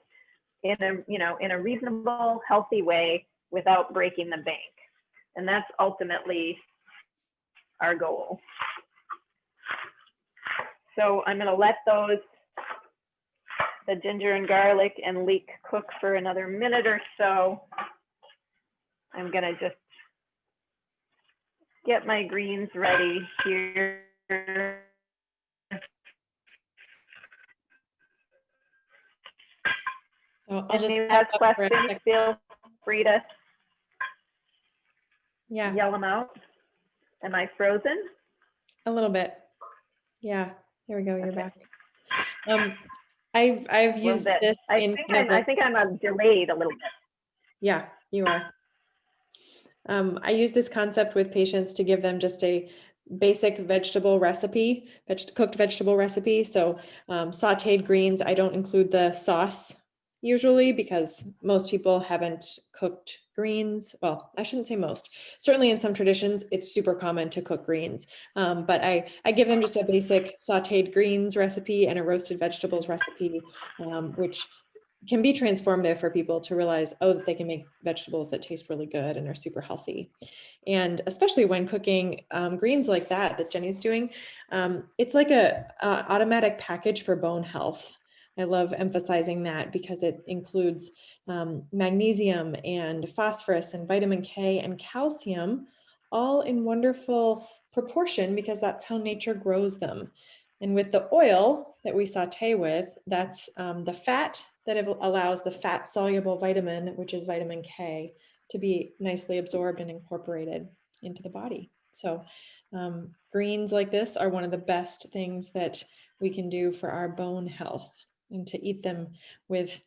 in a, you know, in a reasonable, healthy way without breaking the bank. And that's ultimately our goal. So I'm gonna let those, the ginger and garlic and leek cook for another minute or so. I'm gonna just get my greens ready here. So I'll just Anyone has questions, feel free to yell them out. Am I frozen? a little bit. Yeah, there we go. You're Okay. back. I've used this in I think I'm delayed a little bit. Yeah, you are. I use this concept with patients to give them just a basic vegetable recipe, cooked vegetable recipe. So sauteed greens, I don't include the sauce usually because most people haven't cooked greens. Well, I shouldn't say most. Certainly in some traditions, it's super common to cook greens. But I give them just a basic sauteed greens recipe and a roasted vegetables recipe, which can be transformative for people to realize, oh, that they can make vegetables that taste really good and are super healthy. And especially when cooking greens like that Jenny's doing, it's like a automatic package for bone health. I love emphasizing that because it includes magnesium and phosphorus and vitamin K and calcium, all in wonderful proportion because that's how nature grows them. And with the oil that we saute with, that's the fat that allows the fat soluble vitamin, which is vitamin K, to be nicely absorbed and incorporated into the body. So greens like this are one of the best things that we can do for our bone health, and to eat them with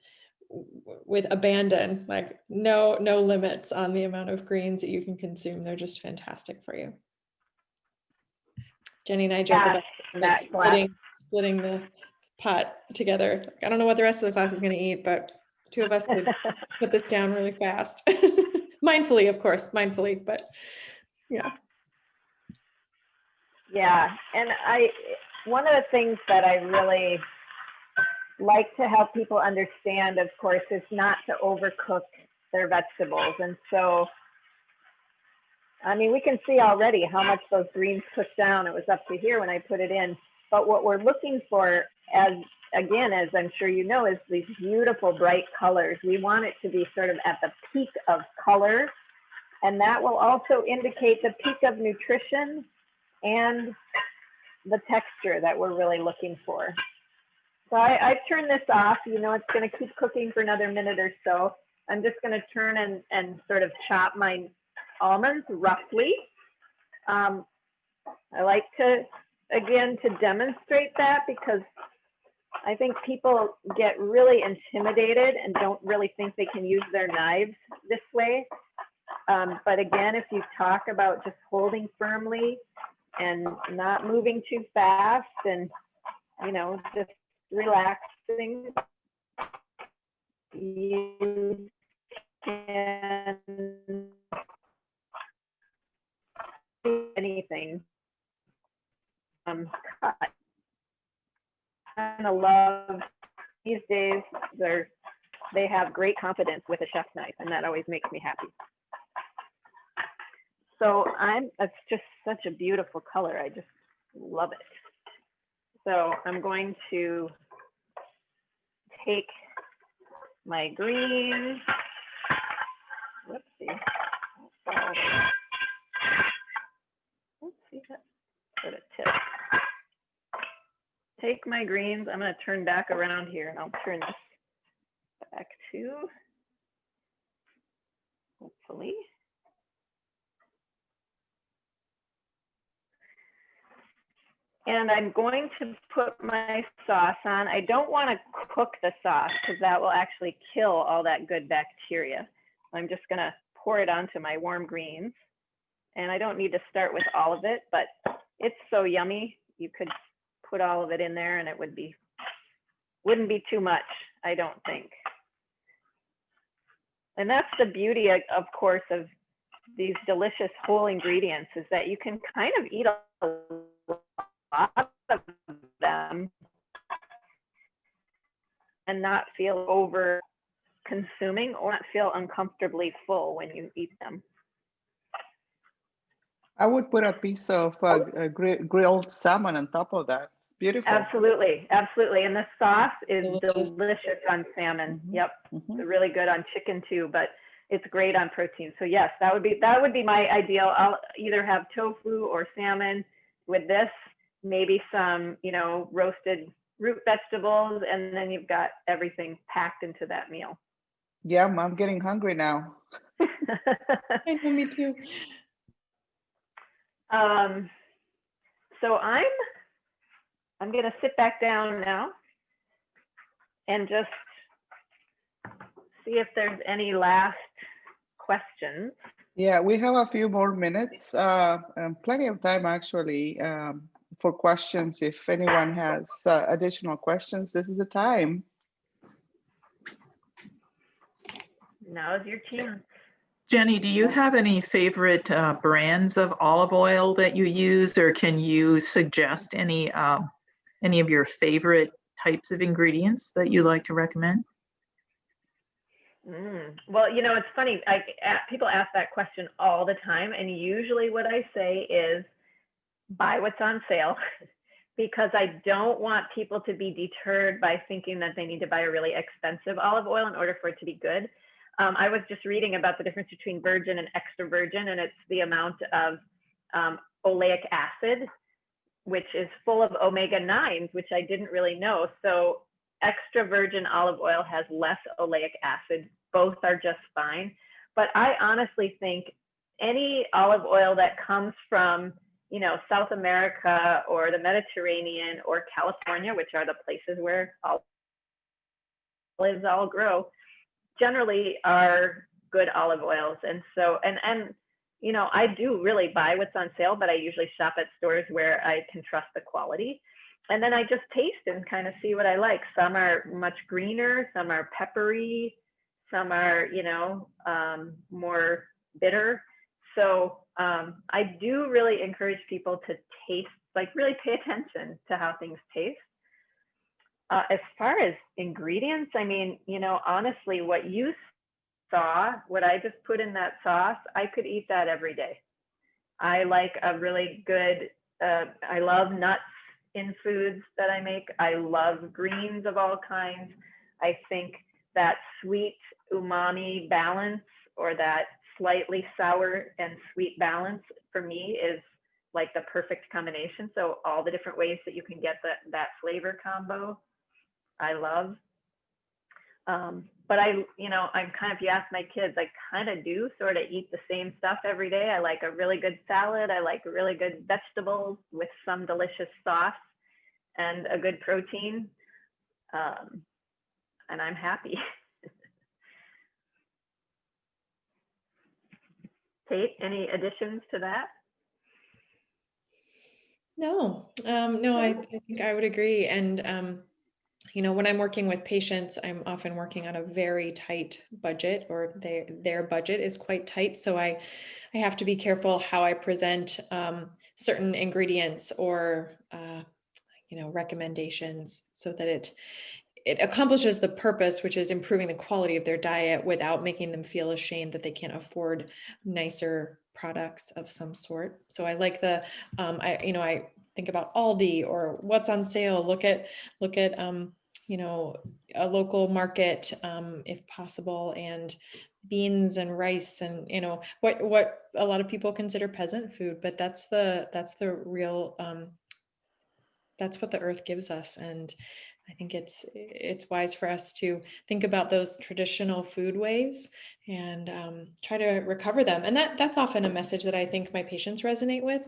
abandon, like no limits on the amount of greens that you can consume. They're just fantastic for you. Jenny and I joke about splitting the pot together. I don't know what the rest of the class is going to eat, but 2 of us could put this down really fast. Mindfully, of course, but yeah. Yeah, and one of the things that I really like to help people understand, of course, is not to overcook their vegetables. And so, I mean, we can see already how much those greens cooked down. It was up to here when I put it in. But what we're looking for, as I'm sure you know, is these beautiful bright colors. We want it to be sort of at the peak of color. And that will also indicate the peak of nutrition and the texture that we're really looking for. So I've turned this off. You know, it's going to keep cooking for another minute or so. I'm just going to turn and sort of chop my almonds roughly. I like to, again, to demonstrate that because I think people get really intimidated and don't really think they can use their knives this way. But again, if you talk about just holding firmly and not moving too fast and, you know, just relaxing, you can do anything. Cut. I kind of love these days. They're they have great confidence with a chef's knife, and that always makes me happy. So it's just such a beautiful color. I just love it. So I'm going to take my greens. Whoopsie. Let's see that. Put a tip. Take my greens. I'm going to turn back around here, and I'll turn this back to, hopefully. And I'm going to put my sauce on. I don't want to cook the sauce because that will actually kill all that good bacteria. I'm just going to pour it onto my warm greens. And I don't need to start with all of it, but it's so yummy. You could put all of it in there and it wouldn't be too much, I don't think. And that's the beauty, of course, of these delicious whole ingredients, is that you can kind of eat a lot of them and not feel over consuming or not feel uncomfortably full when you eat them. I would put a piece of grilled salmon on top of that. It's beautiful. Absolutely, absolutely. And the sauce is Delicious. delicious on salmon. Mhm. Yep, Mhm. it's really good on chicken too, but it's great on protein. So yes, that would be my ideal. I'll either have tofu or salmon with this, maybe some, roasted root vegetables, and then you've got everything packed into that meal. Yum, I'm getting hungry now. I know, me too. So I'm going to sit back down now and just see if there's any last questions. Yeah, we have a few more minutes, and plenty of time actually for questions. If anyone has additional questions, this is the time. Now's your chance. Jenny, do you have any favorite brands of olive oil that you use, or can you suggest any of your favorite types of ingredients that you like to recommend? Well, it's funny. People ask that question all the time, and usually what I say is buy what's on sale, because I don't want people to be deterred by thinking that they need to buy a really expensive olive oil in order for it to be good. I was just reading about the difference between virgin and extra virgin, and it's the amount of oleic acid, which is full of omega-9s, which I didn't really know. So extra virgin olive oil has less oleic acid. Both are just fine. But I honestly think any olive oil that comes from, South America or the Mediterranean or California, which are the places where olives all grow, generally are good olive oils. And so, and I do really buy what's on sale, but I usually shop at stores where I can trust the quality. And then I just taste and kind of see what I like. Some are much greener, some are peppery, some are, more bitter. So I do really encourage people to taste, really pay attention to how things taste. As far as ingredients, honestly, what you saw, what I just put in that sauce, I could eat that every day. I like a really good, I love nuts in foods that I make. I love greens of all kinds. I think that sweet umami balance, or that slightly sour and sweet balance, for me is like the perfect combination. So all the different ways that you can get that flavor combo, I love. But I'm if you ask my kids, I kind of do sort of eat the same stuff every day. I like a really good salad. I like really good vegetables with some delicious sauce and a good protein. And I'm happy. Kate, any additions to that? No, I think I would agree. And, when I'm working with patients, I'm often working on a very tight budget, or their budget is quite tight. So I have to be careful how I present certain ingredients or, recommendations, so that it accomplishes the purpose, which is improving the quality of their diet without making them feel ashamed that they can't afford nicer products of some sort. So I like the, I think about Aldi or what's on sale. Look at, a local market, if possible, and beans and rice and, what a lot of people consider peasant food, but that's the real, that's what the earth gives us. And I think it's wise for us to think about those traditional food ways and try to recover them. And that's often a message that I think my patients resonate with,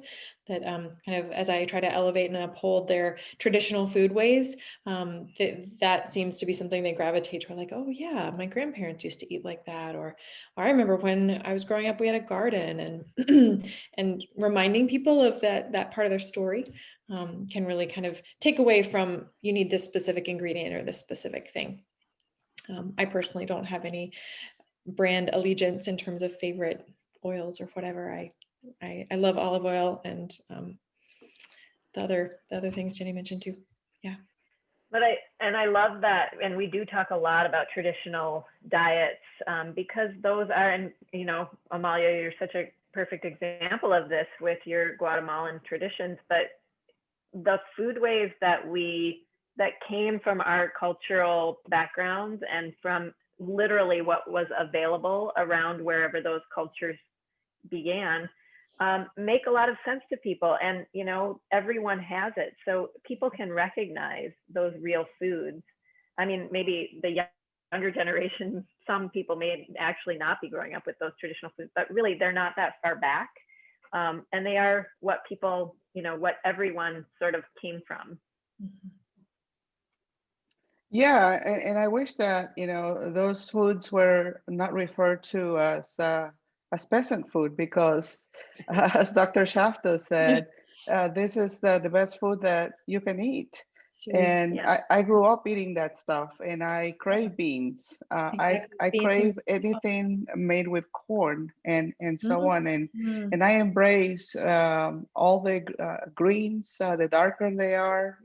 that kind of as I try to elevate and uphold their traditional food ways, that seems to be something they gravitate toward, like, oh yeah, my grandparents used to eat like that. Or I remember when I was growing up, we had a garden, and and reminding people of that part of their story can really kind of take away from, you need this specific ingredient or this specific thing. I personally don't have any brand allegiance in terms of favorite oils or whatever. I love olive oil and the other things Jenny mentioned too. Yeah. But I love that, and we do talk a lot about traditional diets because those are, and Amalia, you're such a perfect example of this with your Guatemalan traditions, but the food ways that came from our cultural backgrounds and from literally what was available around wherever those cultures began make a lot of sense to people. And everyone has it, so people can recognize those real foods. I mean, maybe the younger generation, some people may actually not be growing up with those traditional foods, but really they're not that far back. And they are what people, what everyone sort of came from. Yeah, and I wish that, those foods were not referred to as peasant food, because as Dr. Shafto said, this is the best food that you can eat. Seriously. And Yeah. I grew up eating that stuff, and I crave beans. I crave anything made with corn and so on. And I embrace all the greens, the darker they are,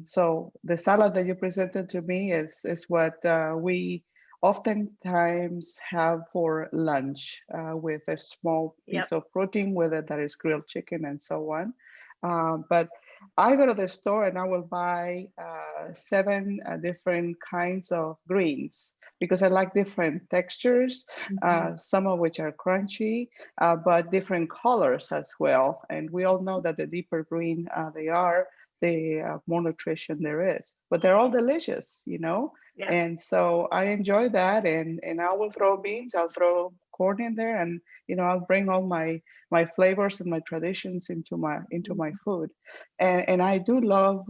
so the salad that you presented to me is what we oftentimes have for lunch with a small piece of protein, whether that is grilled chicken and so on. But I go to the store and I will buy 7 different kinds of greens, because I like different textures, some of which are crunchy, but different colors as well. And we all know that the deeper green they are, the more nutrition there is. But they're all delicious, Yeah. And so I enjoy that, and I will throw beans, I'll throw corn in there, and I'll bring all my flavors and my traditions into my food. And I do love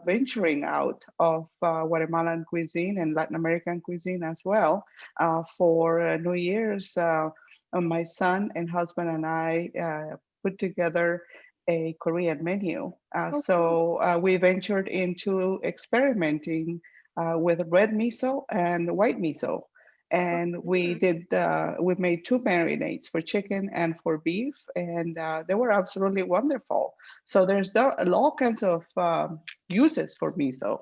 venturing out of Guatemalan cuisine and Latin American cuisine as well. For New Year's, my son and husband and I put together a Korean menu. So we ventured into experimenting with red miso and white miso. And we made 2 marinades for chicken and for beef, and they were absolutely wonderful. So there's all kinds of uses for miso.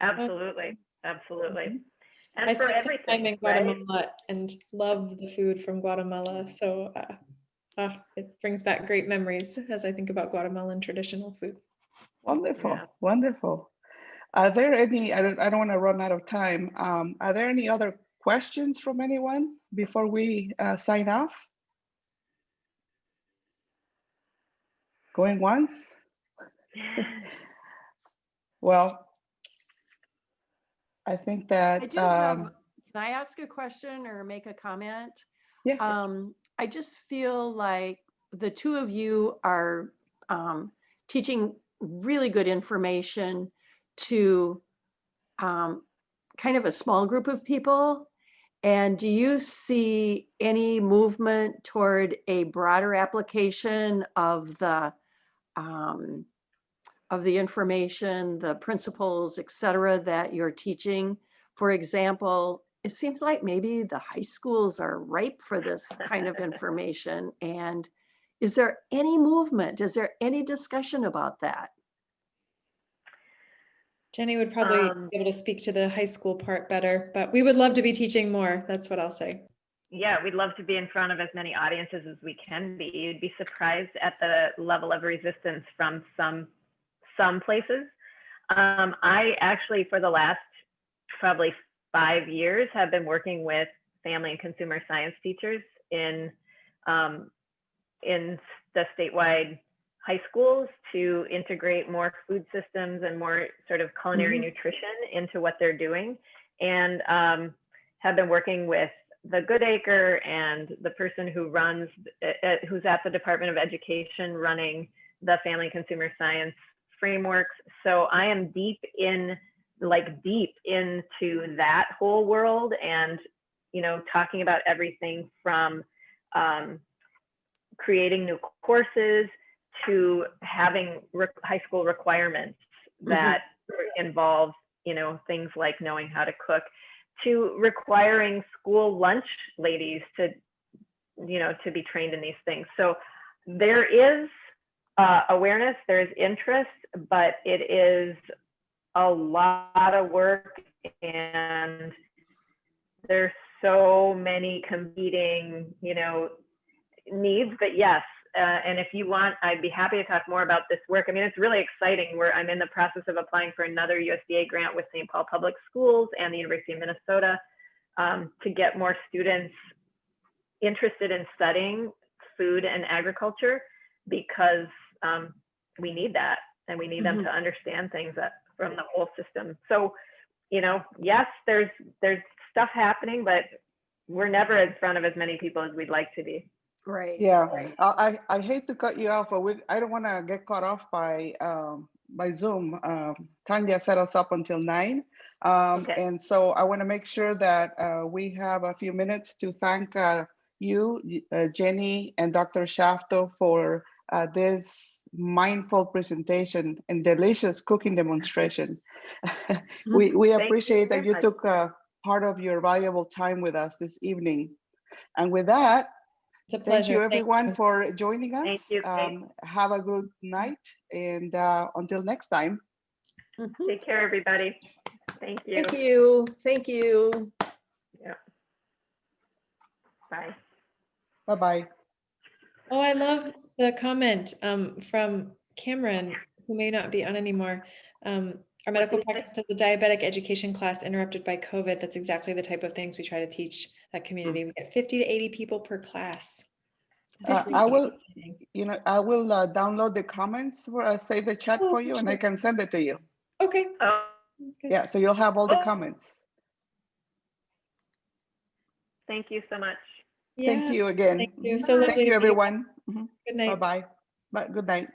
Absolutely. Absolutely. And I for spent some time everything, in Guatemala and love the food from Guatemala. So it brings back great memories as I think about Guatemalan traditional food. Wonderful, wonderful. Are there any, I don't want to run out of time. Are there any other questions from anyone before we sign off? Going once? Well, I think that. I do have, can I ask a question or make a comment? Yeah. I just feel like the 2 of you are teaching really good information to kind of a small group of people. And do you see any movement toward a broader application of the information, the principles, et cetera, that you're teaching? For example, it seems like maybe the high schools are ripe for this kind of information. And is there any movement? Is there any discussion about that? Jenny would probably be able to speak to the high school part better, but we would love to be teaching more. That's what I'll say. Yeah, we'd love to be in front of as many audiences as we can be. You'd be surprised at the level of resistance from some places. I actually, for the last probably 5 years, have been working with family and consumer science teachers in the statewide high schools to integrate more food systems and more sort of culinary nutrition into what they're doing, and have been working with the Goodacre and the person who runs, who's at the Department of Education running the family and consumer science frameworks. So I am deep into that whole world, and talking about everything from creating new courses to having high school requirements that involve things like knowing how to cook, to requiring school lunch ladies to be trained in these things. So there is awareness, there is interest, but it is a lot of work, and there's so many competing needs. But yes, and if you want, I'd be happy to talk more about this work. I mean, it's really exciting. I'm in the process of applying for another USDA grant with St. Paul Public Schools and the University of Minnesota to get more students interested in studying food and agriculture, because we need that, and we need them to understand things from the whole system. So, yes, there's stuff happening, but we're never in front of as many people as we'd like to be. Right. Yeah, Right. I hate to cut you off, but I don't want to get cut off by Zoom. Tanya set us up until 9. Okay. And so I want to make sure that we have a few minutes to thank you, Jenny and Dr. Shafto, for this mindful presentation and delicious cooking demonstration. We appreciate that you took part of your valuable time with us this evening. And with that, It's a pleasure. thank you everyone for joining us. Thank you. Have a good night, and until next time. Take care, everybody. Thank you. Thank you. Thank you. Yeah. Bye. Bye-bye. Oh, I love the comment from Cameron, who may not be on anymore. Our medical practice does a diabetic education class interrupted by COVID. That's exactly the type of things we try to teach that community. We get 50 to 80 people per class. I will download the comments, save the chat for you, and I can send it to you. Okay. Oh, Yeah, so you'll have all the comments. thank you so much. Yeah. Thank you again. Thank you. So lovely Thank you, to meet you. everyone. Good night. Bye-bye. Good night.